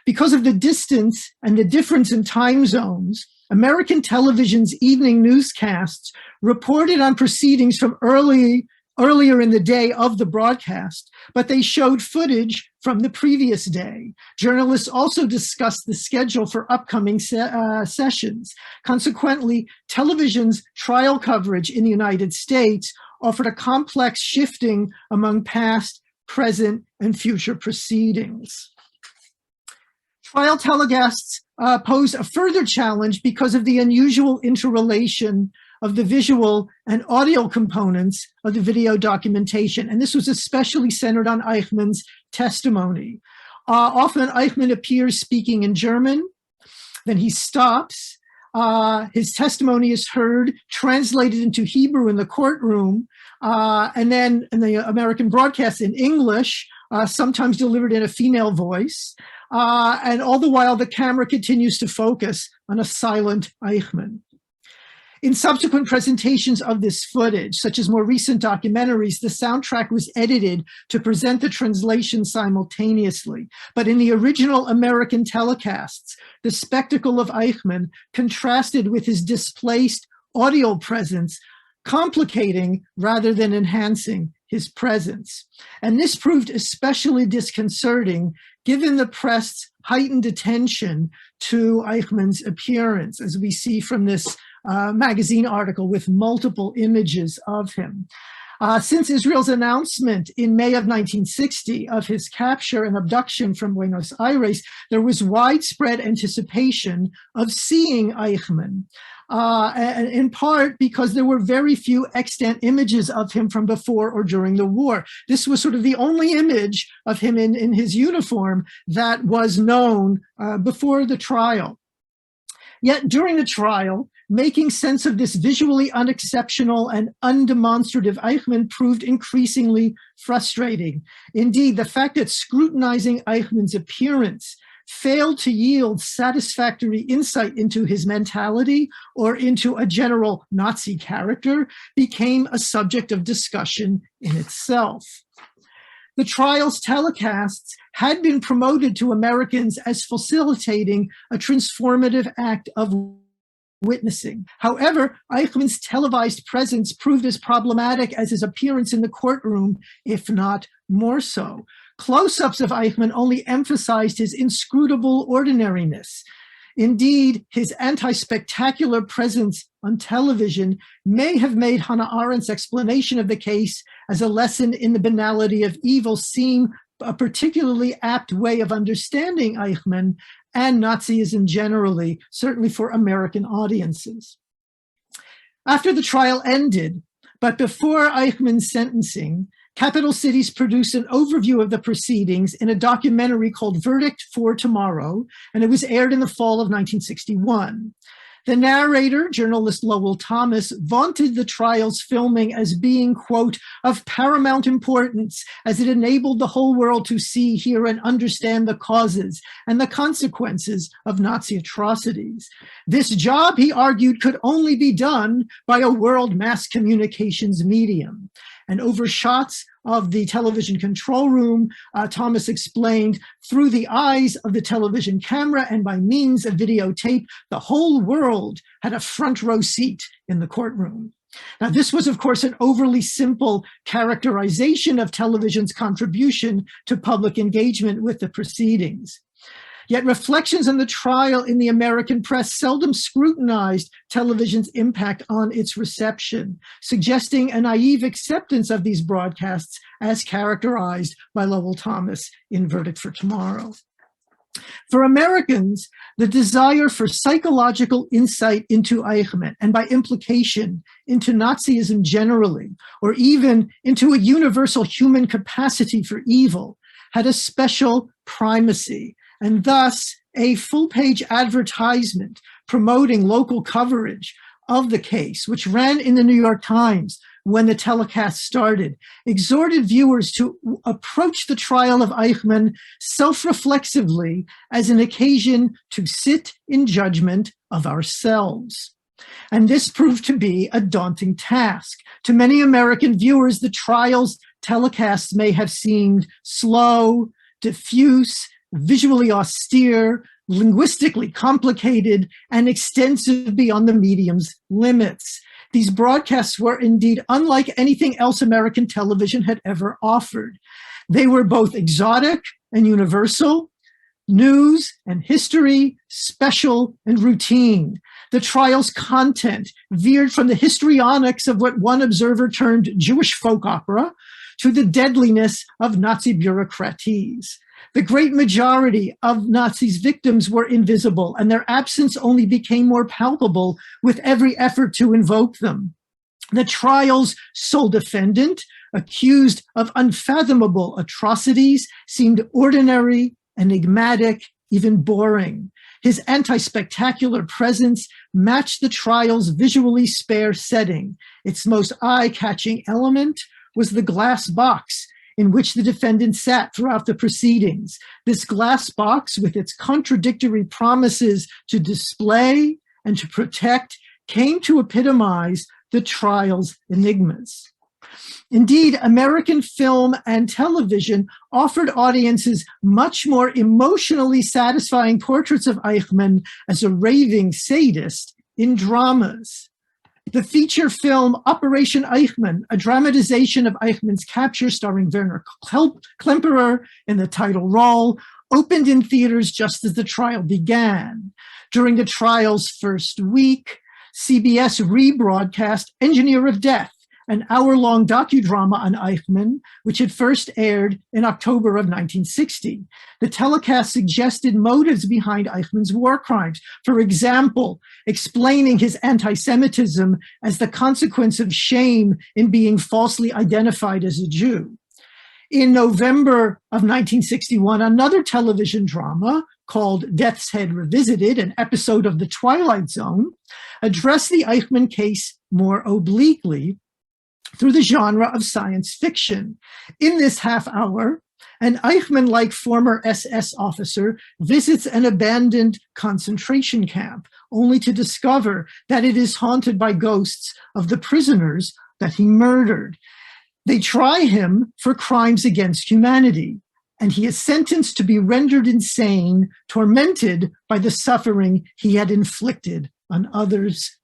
Because of the distance and the difference in time zones, American television's evening newscasts reported on proceedings from earlier in the day of the broadcast, but they showed footage from the previous day. Journalists also discussed the schedule for upcoming sessions. Consequently, television's trial coverage in the United States offered a complex shifting among past, present, and future proceedings. Trial telecasts pose a further challenge because of the unusual interrelation of the visual and audio components of the video documentation. And this was especially centered on Eichmann's testimony. Often Eichmann appears speaking in German, then he stops. His testimony is heard, translated into Hebrew in the courtroom, and then in the American broadcast in English, sometimes delivered in a female voice. And all the while, the camera continues to focus on a silent Eichmann. In subsequent presentations of this footage, such as more recent documentaries, the soundtrack was edited to present the translation simultaneously. But in the original American telecasts, the spectacle of Eichmann contrasted with his displaced audio presence, complicating rather than enhancing his presence. And this proved especially disconcerting given the press's heightened attention to Eichmann's appearance, as we see from this magazine article with multiple images of him. Since Israel's announcement in May of 1960 of his capture and abduction from Buenos Aires, there was widespread anticipation of seeing Eichmann, and in part because there were very few extant images of him from before or during the war. This was sort of the only image of him in his uniform that was known before the trial. Yet during the trial, making sense of this visually unexceptional and undemonstrative Eichmann proved increasingly frustrating. Indeed, the fact that scrutinizing Eichmann's appearance failed to yield satisfactory insight into his mentality or into a general Nazi character became a subject of discussion in itself. The trial's telecasts had been promoted to Americans as facilitating a transformative act of witnessing. However, Eichmann's televised presence proved as problematic as his appearance in the courtroom, if not more so. Close-ups of Eichmann only emphasized his inscrutable ordinariness. Indeed, his anti-spectacular presence on television may have made Hannah Arendt's explanation of the case as a lesson in the banality of evil seem a particularly apt way of understanding Eichmann and Nazism generally, certainly for American audiences. After the trial ended, but before Eichmann's sentencing, Capital Cities produced an overview of the proceedings in a documentary called Verdict for Tomorrow, and it was aired in the fall of 1961. The narrator, journalist Lowell Thomas, vaunted the trial's filming as being, quote, of paramount importance as it enabled the whole world to see, hear, and understand the causes and the consequences of Nazi atrocities. This job, he argued, could only be done by a world mass communications medium. And over shots of the television control room, Thomas explained, through the eyes of the television camera and by means of videotape, the whole world had a front row seat in the courtroom. Now, this was, of course, an overly simple characterization of television's contribution to public engagement with the proceedings. Yet reflections on the trial in the American press seldom scrutinized television's impact on its reception, suggesting a naive acceptance of these broadcasts as characterized by Lowell Thomas in Verdict for Tomorrow. For Americans, the desire for psychological insight into Eichmann, and by implication, into Nazism generally, or even into a universal human capacity for evil, had a special primacy, and thus a full-page advertisement promoting local coverage of the case, which ran in the New York Times when the telecast started, exhorted viewers to approach the trial of Eichmann self-reflexively as an occasion to sit in judgment of ourselves. And this proved to be a daunting task. To many American viewers, the trial's telecasts may have seemed slow, diffuse, visually austere, linguistically complicated, and extensive beyond the medium's limits. These broadcasts were indeed unlike anything else American television had ever offered. They were both exotic and universal, news and history, special and routine. The trial's content veered from the histrionics of what one observer termed Jewish folk opera to the deadliness of Nazi bureaucraties. The great majority of Nazis' victims were invisible, and their absence only became more palpable with every effort to invoke them. The trial's sole defendant, accused of unfathomable atrocities, seemed ordinary, enigmatic, even boring. His anti-spectacular presence matched the trial's visually spare setting. Its most eye-catching element was the glass box in which the defendant sat throughout the proceedings. This glass box, with its contradictory promises to display and to protect, came to epitomize the trial's enigmas. Indeed, American film and television offered audiences much more emotionally satisfying portraits of Eichmann as a raving sadist in dramas. The feature film Operation Eichmann, a dramatization of Eichmann's capture starring Werner Klemperer in the title role, opened in theaters just as the trial began. During the trial's first week, CBS rebroadcast Engineer of Death, an hour-long docudrama on Eichmann, which had first aired in October of 1960. The telecast suggested motives behind Eichmann's war crimes. For example, explaining his anti-Semitism as the consequence of shame in being falsely identified as a Jew. In November of 1961, another television drama called Death's Head Revisited, an episode of The Twilight Zone, addressed the Eichmann case more obliquely through the genre of science fiction. In this half hour, an Eichmann-like former SS officer visits an abandoned concentration camp, only to discover that it is haunted by ghosts of the prisoners that he murdered. They try him for crimes against humanity, and he is sentenced to be rendered insane, tormented by the suffering he had inflicted on others.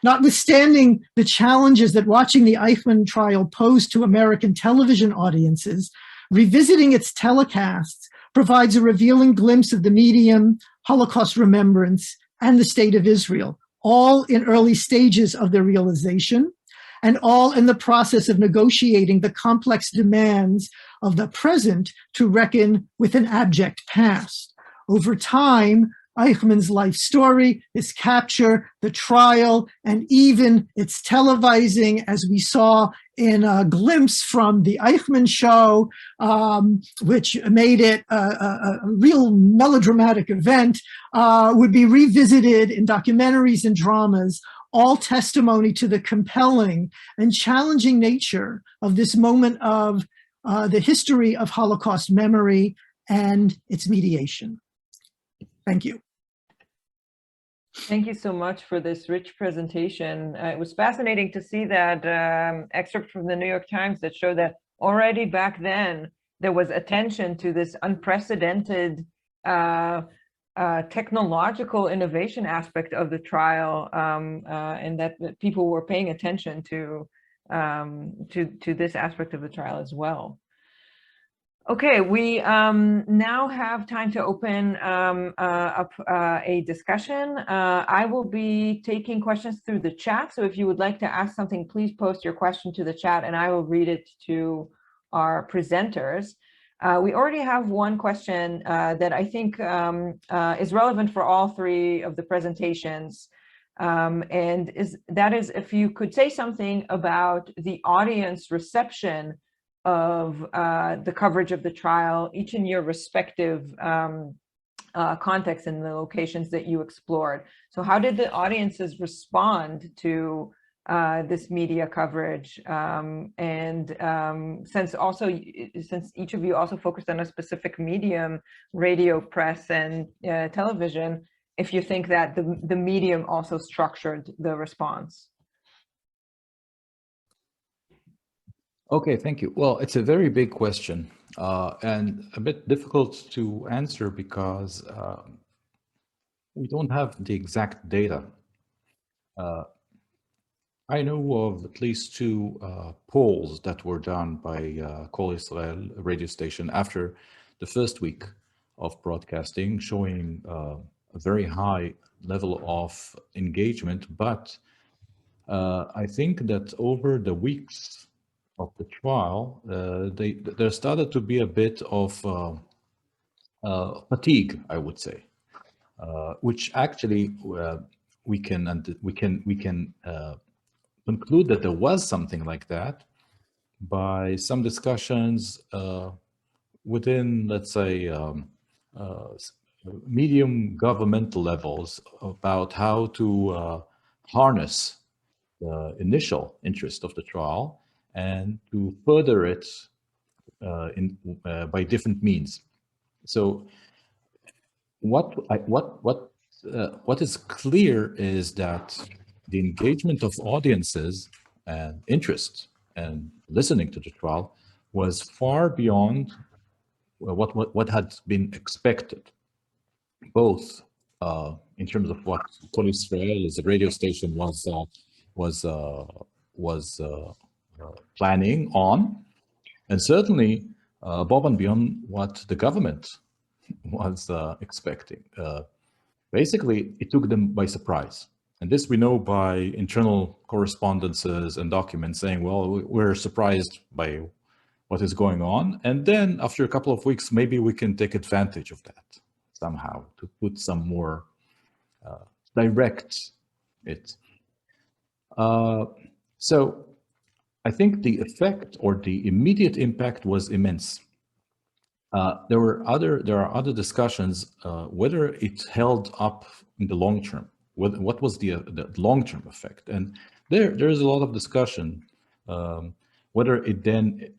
Notwithstanding the challenges that watching the Eichmann trial posed to American television audiences, revisiting its telecasts provides a revealing glimpse of the medium, Holocaust remembrance, and the state of Israel, all in early stages of their realization, and all in the process of negotiating the complex demands of the present to reckon with an abject past. Over time, Eichmann's life story, his capture, the trial, and even its televising, as we saw in a glimpse from the Eichmann Show, which made it a real melodramatic event, would be revisited in documentaries and dramas, all testimony to the compelling and challenging nature of this moment of the history of Holocaust memory and its mediation. Thank you. Thank you so much for this rich presentation. It was fascinating to see that excerpt from the New York Times that showed that already back then there was attention to this unprecedented technological innovation aspect of the trial, and that people were paying attention to this aspect of the trial as well. Okay, we now have time to open up a discussion. I will be taking questions through the chat, so if you would like to ask something, please post your question to the chat and I will read it to our presenters. We already have one question that I think is relevant for all three of the presentations, and that is if you could say something about the audience reception of the coverage of the trial, each in your respective context and the locations that you explored. So how did the audiences respond to this media coverage? Since each of you also focused on a specific medium, radio, press, and television, if you think that the medium also structured the response. Okay, thank you. Well, it's a very big question and a bit difficult to answer because we don't have the exact data. I know of at least two polls that were done by Kol Israel, a radio station, after the first week of broadcasting, showing a very high level of engagement. But I think that over the weeks of the trial, there started to be a bit of fatigue, I would say, which actually we can conclude that there was something like that by some discussions within, let's say, medium governmental levels about how to harness the initial interest of the trial and to further it by different means. So what is clear is that the engagement of audiences and interest and listening to the trial was far beyond what had been expected, both in terms of what Kol Israel as a radio station was planning on, and certainly above and beyond what the government was expecting. Basically, it took them by surprise. And this we know by internal correspondences and documents saying, well, we're surprised by what is going on. And then after a couple of weeks, maybe we can take advantage of that somehow to put some more direct it. So I think the effect or the immediate impact was immense. There are other discussions whether it held up in the long term. What was the long-term effect? And there is a lot of discussion whether it then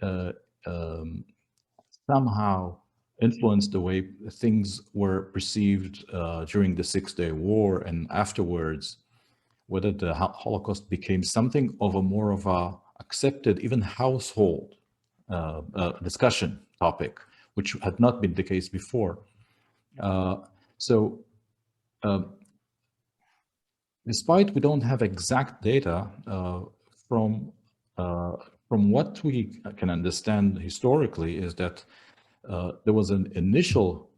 somehow influenced the way things were perceived during the Six-Day War and afterwards, whether the Holocaust became something of a accepted, even household discussion topic, which had not been the case before. Despite we don't have exact data, from what we can understand historically is that there was an initial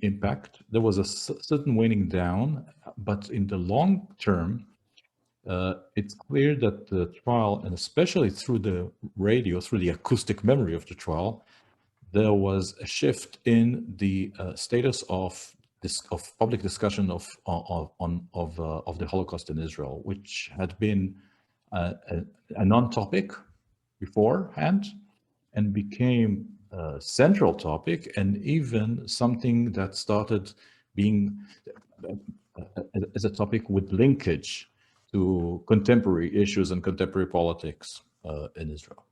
impact, there was a certain waning down, but in the long term, it's clear that the trial, and especially through the radio, through the acoustic memory of the trial, there was a shift in the status of public discussion of the Holocaust in Israel, which had been a non-topic beforehand and became a central topic, and even something that started being as a topic with linkage to contemporary issues and contemporary politics in Israel.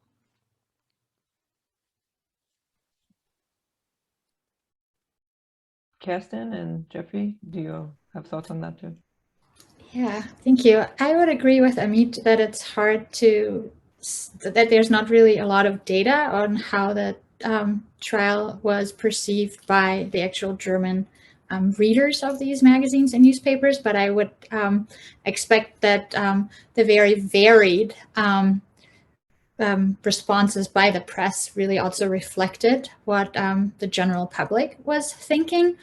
Kerstin and Jeffrey, do you have thoughts on that too? Yeah, thank you. I would agree with Amit that it's hard that there's not really a lot of data on how the trial was perceived by the actual German readers of these magazines and newspapers, but I would expect that the very varied responses by the press really also reflected what the general public was thinking.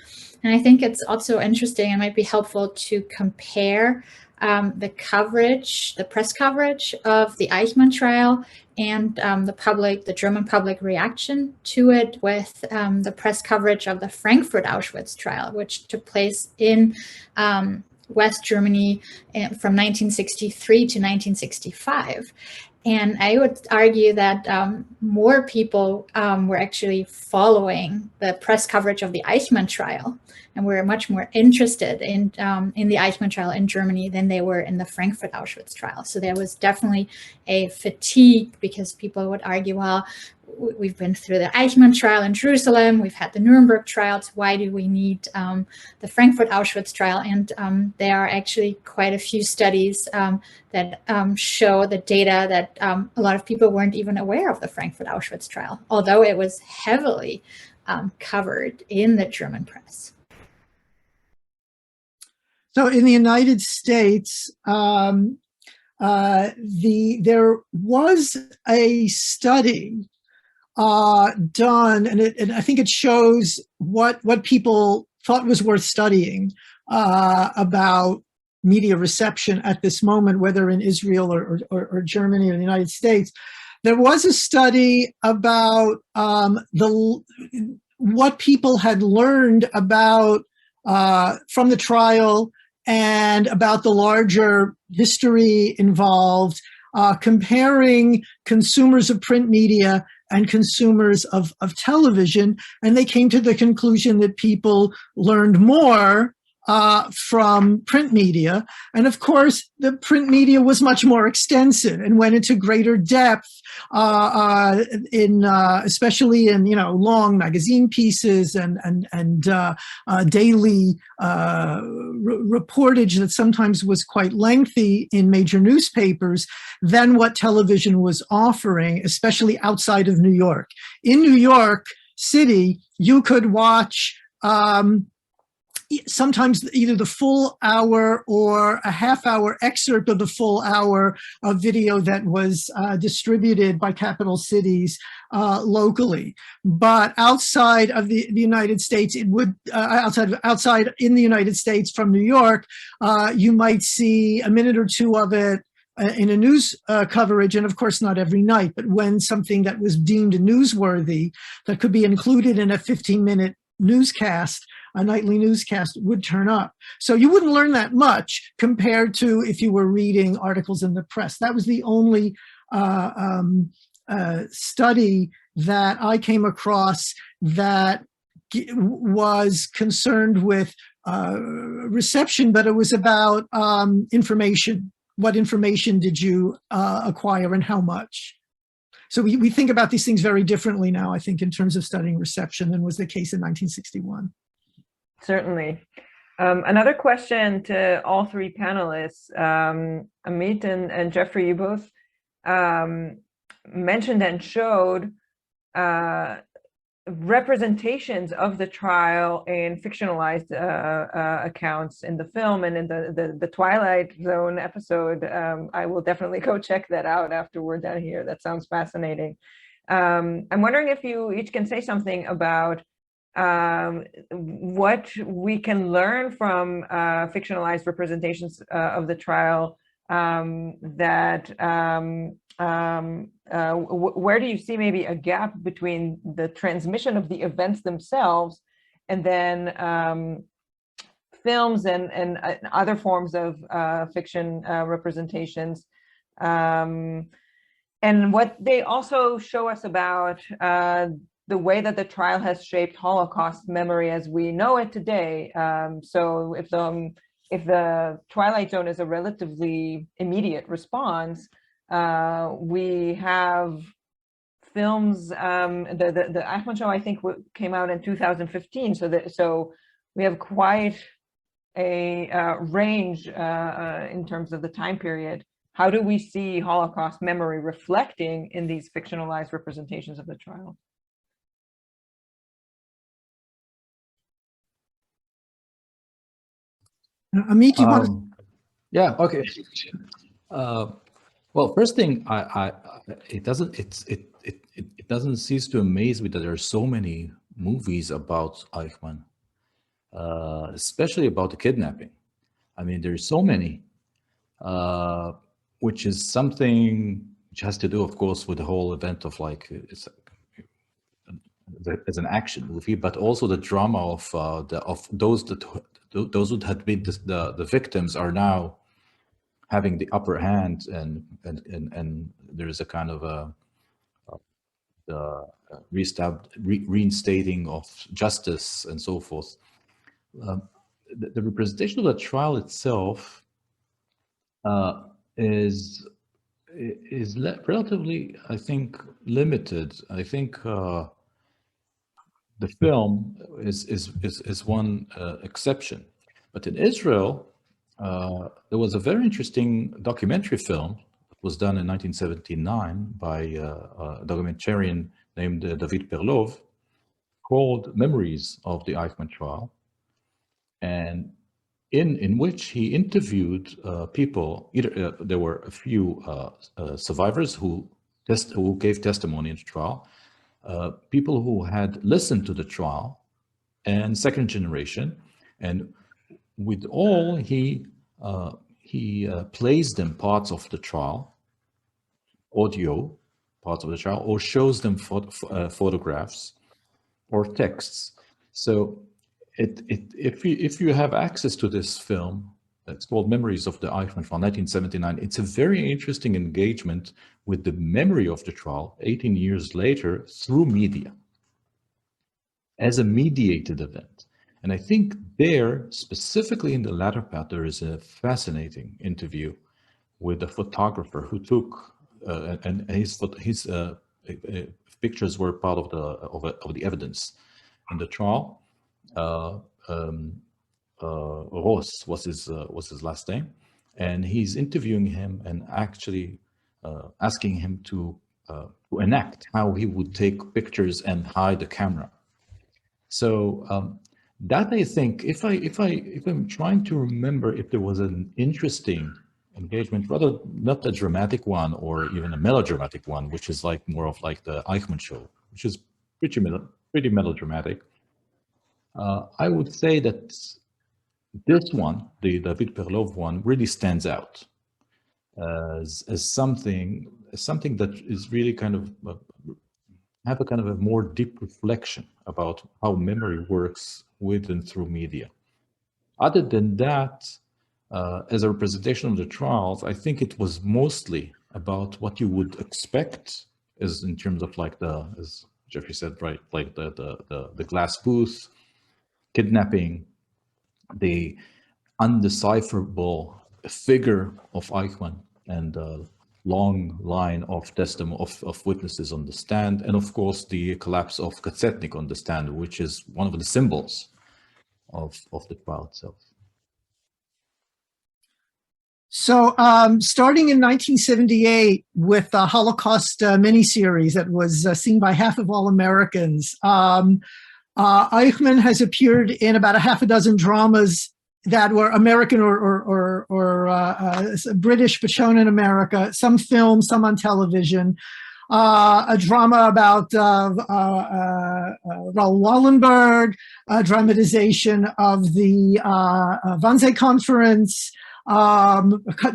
And I think it's also interesting and might be helpful to compare the coverage, the press coverage of the Eichmann trial and the German public reaction to it with the press coverage of the Frankfurt Auschwitz trial, which took place in West Germany from 1963 to 1965. And I would argue that more people were actually following the press coverage of the Eichmann trial and were much more interested in the Eichmann trial in Germany than they were in the Frankfurt Auschwitz trial. So there was definitely a fatigue because people would argue, well, we've been through the Eichmann trial in Jerusalem, we've had the Nuremberg trials, why do we need the Frankfurt Auschwitz trial? And there are actually quite a few studies that show the data that a lot of people weren't even aware of the Frankfurt Auschwitz trial, although it was heavily covered in the German press. So in the United States, there was a study done, and I think it shows what people thought was worth studying about media reception at this moment, whether in Israel or Germany or the United States. There was a study about what people had learned about from the trial and about the larger history involved, comparing consumers of print media and consumers of television. And they came to the conclusion that people learned more from print media. And of course, the print media was much more extensive and went into greater depth especially in long magazine pieces and daily reportage that sometimes was quite lengthy in major newspapers than what television was offering, especially outside of New York. In New York City, you could watch sometimes either the full hour or a half-hour excerpt of the full hour of video that was distributed by capital cities locally. But outside of the United States, it would outside in the United States from New York, you might see a minute or two of it in a news coverage, and of course not every night, but when something that was deemed newsworthy that could be included in a 15-minute newscast, a nightly newscast, would turn up. So you wouldn't learn that much compared to if you were reading articles in the press. That was the only study that I came across that was concerned with reception, but it was about information. What information did you acquire and how much? So we think about these things very differently now, I think, in terms of studying reception than was the case in 1961. Certainly. Another question to all three panelists. Amit and Jeffrey, you both mentioned and showed representations of the trial in fictionalized accounts in the film and in the Twilight Zone episode. I will definitely go check that out after we're done here. That sounds fascinating. I'm wondering if you each can say something about what we can learn from fictionalized representations of the trial, where do you see maybe a gap between the transmission of the events themselves and then films and other forms of fiction representations, and what they also show us about the way that the trial has shaped Holocaust memory as we know it today. So if the Twilight Zone is a relatively immediate response, we have films, the Eichmann Show, I think, came out in 2015. So we have quite a range in terms of the time period. How do we see Holocaust memory reflecting in these fictionalized representations of the trial? Amit, you want to? Yeah. Okay. Well, first thing, it doesn't cease to amaze me that there are so many movies about Eichmann, especially about the kidnapping. I mean, there's so many, which is something which has to do, of course, with the whole event of like it's as an action movie, but also the drama of those who had been the victims are now having the upper hand, and there is a kind of reinstating of justice and so forth. The representation of the trial itself is relatively, I think, limited. I think the film is one exception, but in Israel, there was a very interesting documentary film that was done in 1979 by a documentarian named David Perlov called Memories of the Eichmann Trial, and in which he interviewed people. There were a few survivors who gave testimony in the trial, people who had listened to the trial, and second generation, and with all he plays them parts of the trial, audio parts of the trial, or shows them photographs or texts. So if you have access to this film, it's called Memories of the Eichmann Trial, 1979. It's a very interesting engagement with the memory of the trial 18 years later through media as a mediated event. And I think there, specifically in the latter part, there is a fascinating interview with a photographer who took, and his pictures were part of the evidence in the trial. Ross was his last name, and he's interviewing him and actually asking him to enact how he would take pictures and hide the camera. So that, I think, if I'm trying to remember if there was an interesting engagement, rather not a dramatic one or even a melodramatic one, which is like more of like the Eichmann Show, which is pretty melodramatic. I would say that this one, the David Perlov one, really stands out as something that is really kind of have a kind of a more deep reflection about how memory works with and through media. Other than that, as a representation of the trials, I think it was mostly about what you would expect, as in terms of like as Jeffrey said, right, like the glass booth, kidnapping, the undecipherable figure of Eichmann, and long line of of witnesses on the stand, and of course the collapse of Katzetnik on the stand, which is one of the symbols of the trial itself. So starting in 1978 with the Holocaust miniseries that was seen by half of all Americans, Eichmann has appeared in about a half a dozen dramas that were American or British but shown in America, some films, some on television, a drama about Raoul Wallenberg, a dramatization of the Wannsee Conference,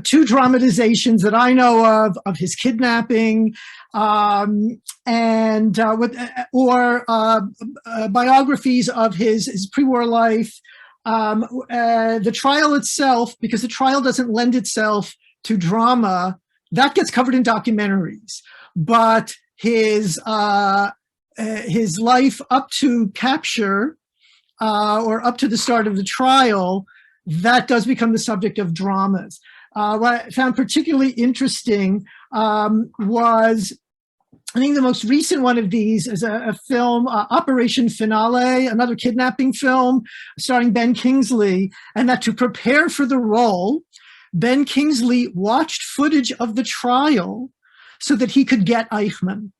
two dramatizations that I know of his kidnapping, and biographies of his pre-war life. The trial itself, because the trial doesn't lend itself to drama, that gets covered in documentaries. But his life up to capture or up to the start of the trial, that does become the subject of dramas. What I found particularly interesting was, I think the most recent one of these is a film, Operation Finale, another kidnapping film starring Ben Kingsley, and that to prepare for the role, Ben Kingsley watched footage of the trial so that he could get Eichmann.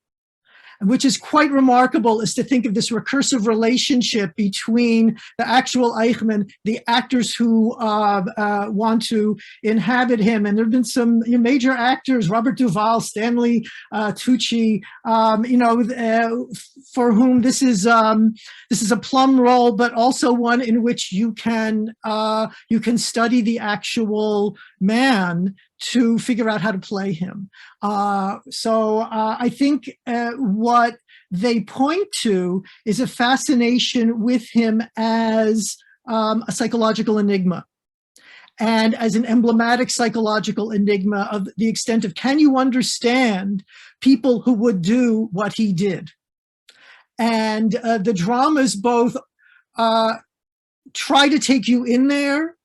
which is quite remarkable, is to think of this recursive relationship between the actual Eichmann, the actors who want to inhabit him. And there have been some major actors, Robert Duvall, Stanley Tucci, for whom this is a plum role, but also one in which you can study the actual man to figure out how to play him. So I think what they point to is a fascination with him as a psychological enigma, and as an emblematic psychological enigma of the extent of, can you understand people who would do what he did? And the dramas both try to take you in there,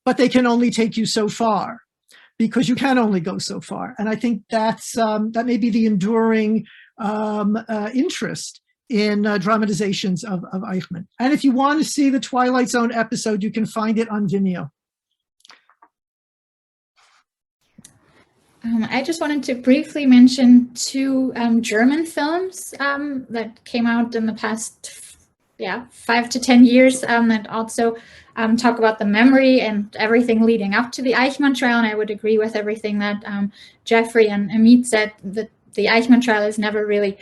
but they can only take you so far, because you can only go so far. And I think that may be the enduring interest in dramatizations of Eichmann. And if you want to see the Twilight Zone episode, you can find it on Vimeo. I just wanted to briefly mention two German films that came out in the past 5 to 10 years that also talk about the memory and everything leading up to the Eichmann trial. And I would agree with everything that Jeffrey and Amit said, that the Eichmann trial is never really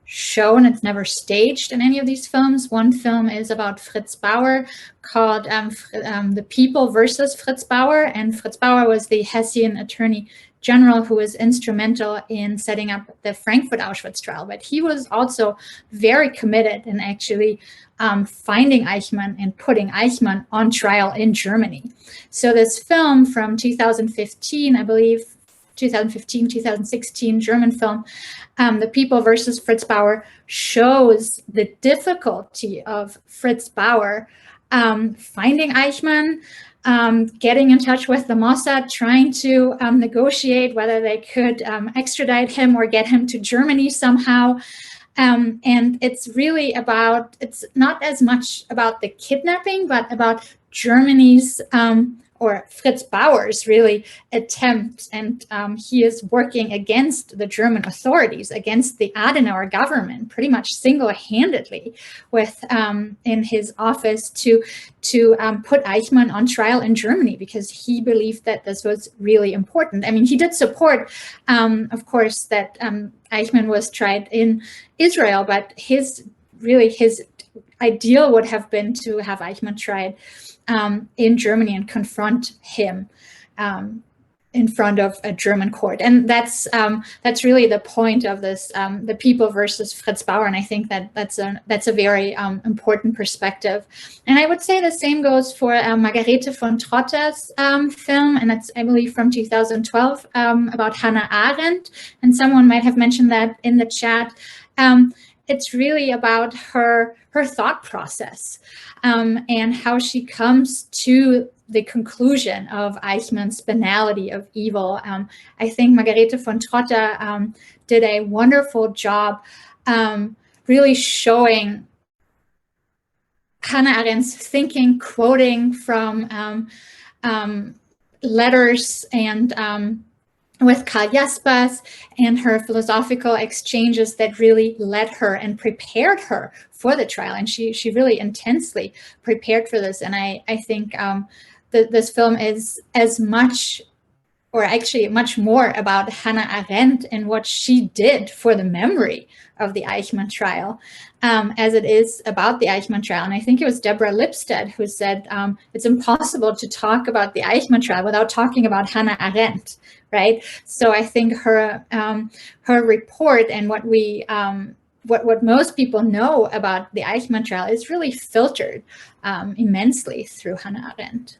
shown. It's never staged in any of these films. One film is about Fritz Bauer called The People versus Fritz Bauer. And Fritz Bauer was the Hessian Attorney General who was instrumental in setting up the Frankfurt Auschwitz trial. But he was also very committed in actually finding Eichmann and putting Eichmann on trial in Germany. So this film from 2015, I believe, 2016 German film, The People versus Fritz Bauer, shows the difficulty of Fritz Bauer finding Eichmann, getting in touch with the Mossad, trying to negotiate whether they could extradite him or get him to Germany somehow. And it's really about, it's not as much about the kidnapping, but about Germany's or Fritz Bauer's really attempt, and he is working against the German authorities, against the Adenauer government, pretty much single-handedly, with in his office to put Eichmann on trial in Germany, because he believed that this was really important. I mean, he did support, of course, that Eichmann was tried in Israel, but his ideal would have been to have Eichmann tried in Germany and confront him in front of a German court. And that's really the point of this, The People versus Fritz Bauer. And I think that that's a very important perspective. And I would say the same goes for Margarete von Trotter's film, and that's, I believe, from 2012, about Hannah Arendt. And someone might have mentioned that in the chat. It's really about her thought process and how she comes to the conclusion of Eichmann's banality of evil. I think Margarete von Trotter did a wonderful job really showing Hannah Arendt's thinking, quoting from letters and with Karl Jaspers, and her philosophical exchanges that really led her and prepared her for the trial. And she really intensely prepared for this. And I think this film is as much, or actually much more, about Hannah Arendt and what she did for the memory of the Eichmann trial as it is about the Eichmann trial. And I think it was Deborah Lipstadt who said it's impossible to talk about the Eichmann trial without talking about Hannah Arendt, right? So I think her report and what we what most people know about the Eichmann trial is really filtered immensely through Hannah Arendt.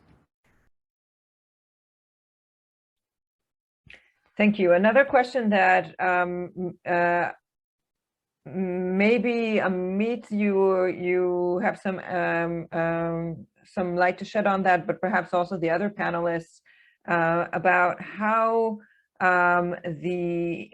Thank you. Another question that maybe Amit, you have some light to shed on that, but perhaps also the other panelists about how the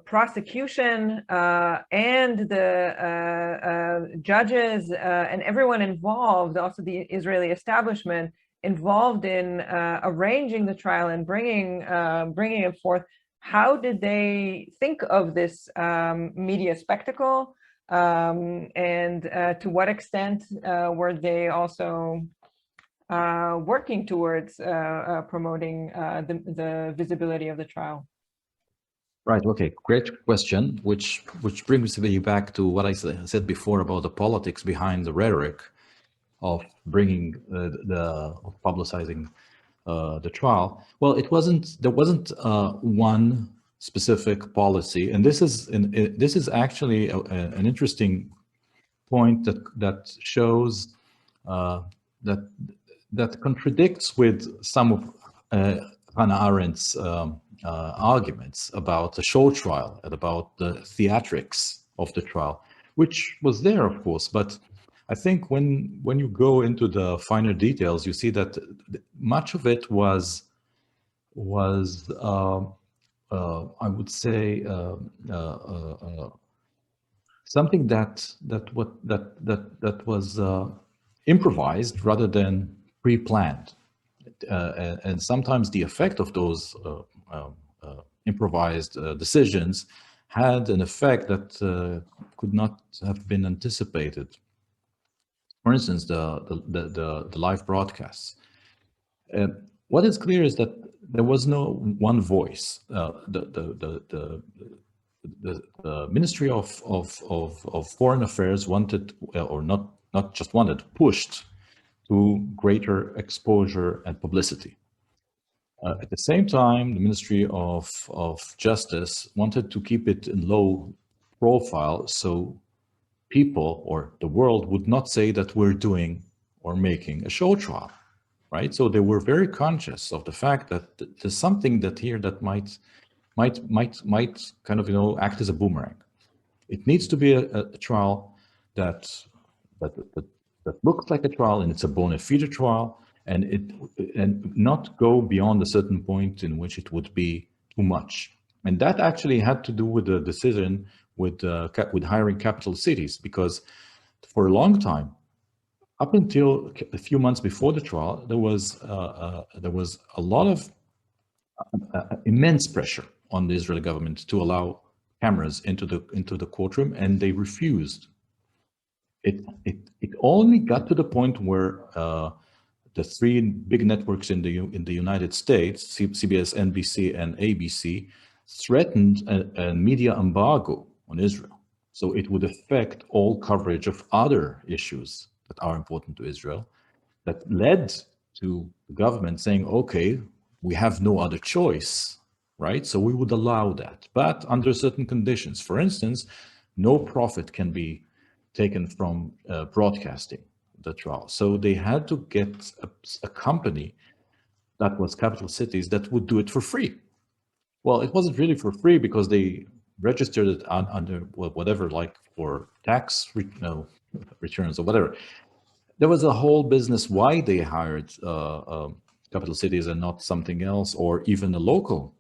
prosecution and the judges and everyone involved, also the Israeli establishment involved in arranging the trial and bringing it forth, how did they think of this media spectacle? And to what extent were they also working towards promoting the visibility of the trial? Right. Okay. Great question. Which brings me back to what I said before about the politics behind the rhetoric of bringing of publicizing the trial. Well, there wasn't one specific policy, and this is actually an interesting point that shows that contradicts with some of Hannah Arendt's arguments about the show trial and about the theatrics of the trial, which was there, of course, but I think when you go into the finer details, you see that much of it was I would say something that was improvised rather than pre-planned, and sometimes the effect of those improvised decisions had an effect that could not have been anticipated. For instance, the live broadcasts. What is clear is that there was no one voice. The Ministry of Foreign Affairs wanted, or not just wanted, pushed to greater exposure and publicity. At the same time, the Ministry of Justice wanted to keep it in low profile, so people or the world would not say that we're doing or making a show trial, right? So they were very conscious of the fact that there's something that here that might kind of, act as a boomerang. It needs to be a trial that looks like a trial, and it's a bona fide trial, and not go beyond a certain point in which it would be too much. And that actually had to do with the decision with hiring capital cities, because for a long time, up until a few months before the trial, there was a lot of immense pressure on the Israeli government to allow cameras into the courtroom, and they refused. It only got to the point where the three big networks in the United States, CBS, NBC, and ABC, threatened a media embargo on Israel. So it would affect all coverage of other issues that are important to Israel. That led to the government saying, okay, we have no other choice, right? So we would allow that, but under certain conditions. For instance, no profit can be taken from broadcasting the trial. So they had to get a company that was capital cities that would do it for free. Well, it wasn't really for free because they registered it under whatever, like for tax returns or whatever. There was a whole business why they hired capital cities and not something else, or even a local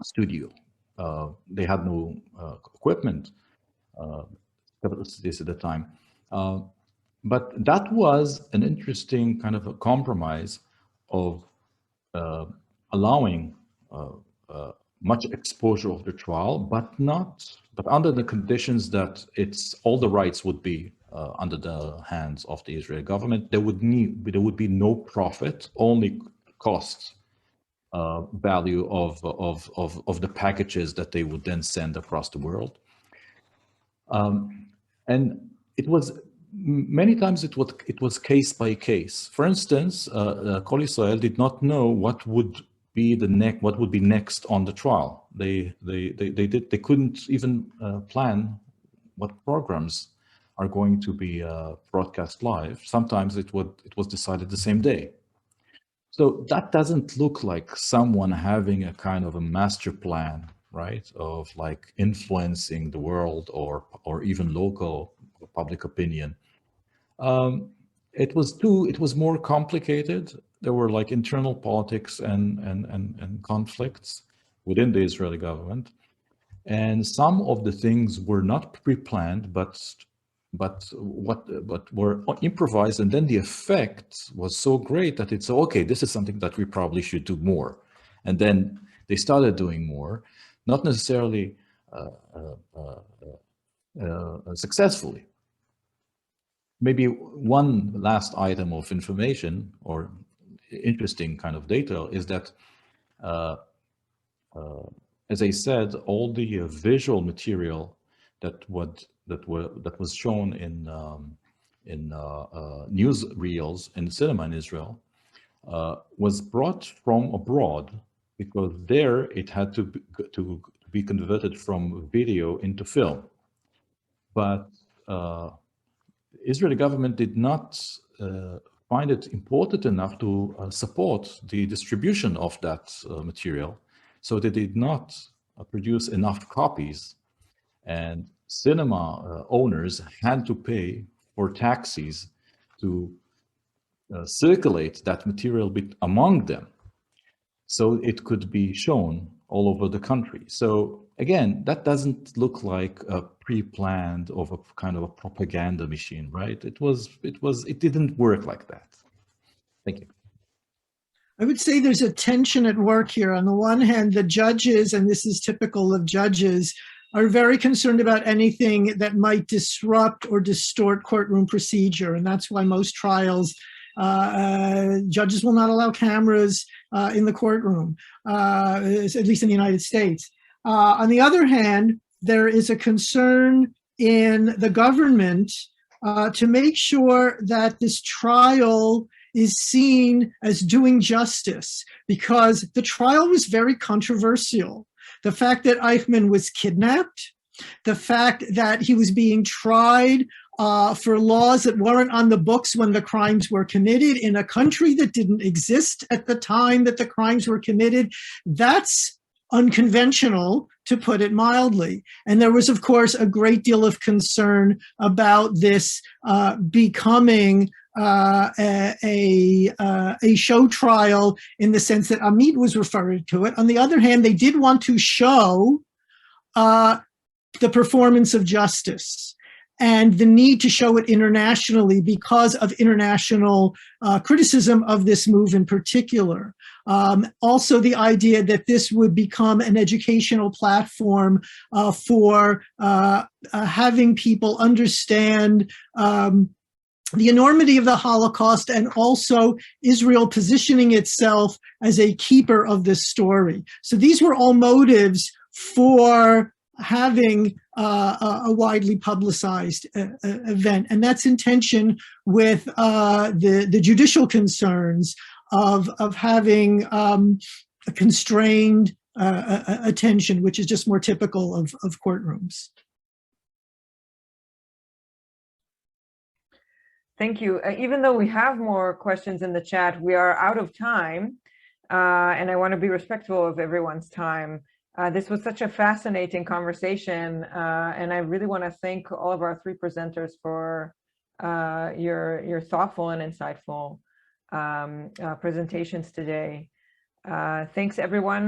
studio. They had no equipment, capital cities at the time. But that was an interesting kind of a compromise of allowing much exposure of the trial, but under the conditions that all the rights would be under the hands of the Israeli government. There would be no profit, only cost value of the packages that they would then send across the world. And it was many times it was case by case. For instance, Kol Israel did not know what would be next on the trial. They couldn't even plan what programs are going to be broadcast live. Sometimes it was decided the same day. So that doesn't look like someone having a kind of a master plan, right, of like influencing the world or even local public opinion. It was more complicated. There were like internal politics and conflicts within the Israeli government, and some of the things were not pre-planned, but were improvised, and then the effect was so great that it's okay. This is something that we probably should do more, and then they started doing more. not necessarily successfully. Maybe one last item of information or interesting kind of data is that, as I said, all the visual material that was shown in news reels in cinema in Israel was brought from abroad, because there it had to be converted from video into film. But Israeli government did not find it important enough to support the distribution of that material, so they did not produce enough copies, and cinema owners had to pay for taxis to circulate that material among them, so it could be shown all over the country. So again, that doesn't look like a pre-planned of a kind of a propaganda machine, right? It didn't work like that. Thank you. I would say there's a tension at work here. On the one hand, the judges, and this is typical of judges, are very concerned about anything that might disrupt or distort courtroom procedure. And that's why most trials, judges will not allow cameras in the courtroom, at least in the United States. On the other hand, there is a concern in the government to make sure that this trial is seen as doing justice, because the trial was very controversial. The fact that Eichmann was kidnapped, the fact that he was being tried for laws that weren't on the books when the crimes were committed in a country that didn't exist at the time that the crimes were committed, that's unconventional, to put it mildly. And there was, of course, a great deal of concern about this becoming a show trial, in the sense that Amit was referring to it. On the other hand, they did want to show the performance of justice and the need to show it internationally because of international criticism of this move in particular. Also, the idea that this would become an educational platform for having people understand the enormity of the Holocaust, and also Israel positioning itself as a keeper of this story. So these were all motives for having a widely publicized event. And that's in tension with the judicial concerns of having a constrained attention, which is just more typical of courtrooms. Thank you. Even though we have more questions in the chat, we are out of time, and I want to be respectful of everyone's time. This was such a fascinating conversation, and I really want to thank all of our three presenters for your thoughtful and insightful presentations today. Thanks everyone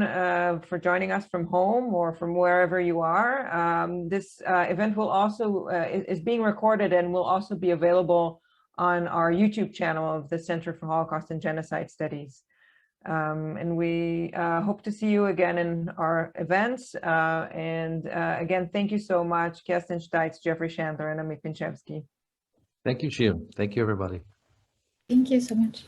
for joining us from home or from wherever you are. This event will also is being recorded and will also be available on our YouTube channel of the Center for Holocaust and Genocide Studies. And we hope to see you again in our events. Again, thank you so much, Kerstin Steitz, Jeffrey Chandler, and Amit Pinchevsky. Thank you, Shir. Thank you, everybody. Thank you so much.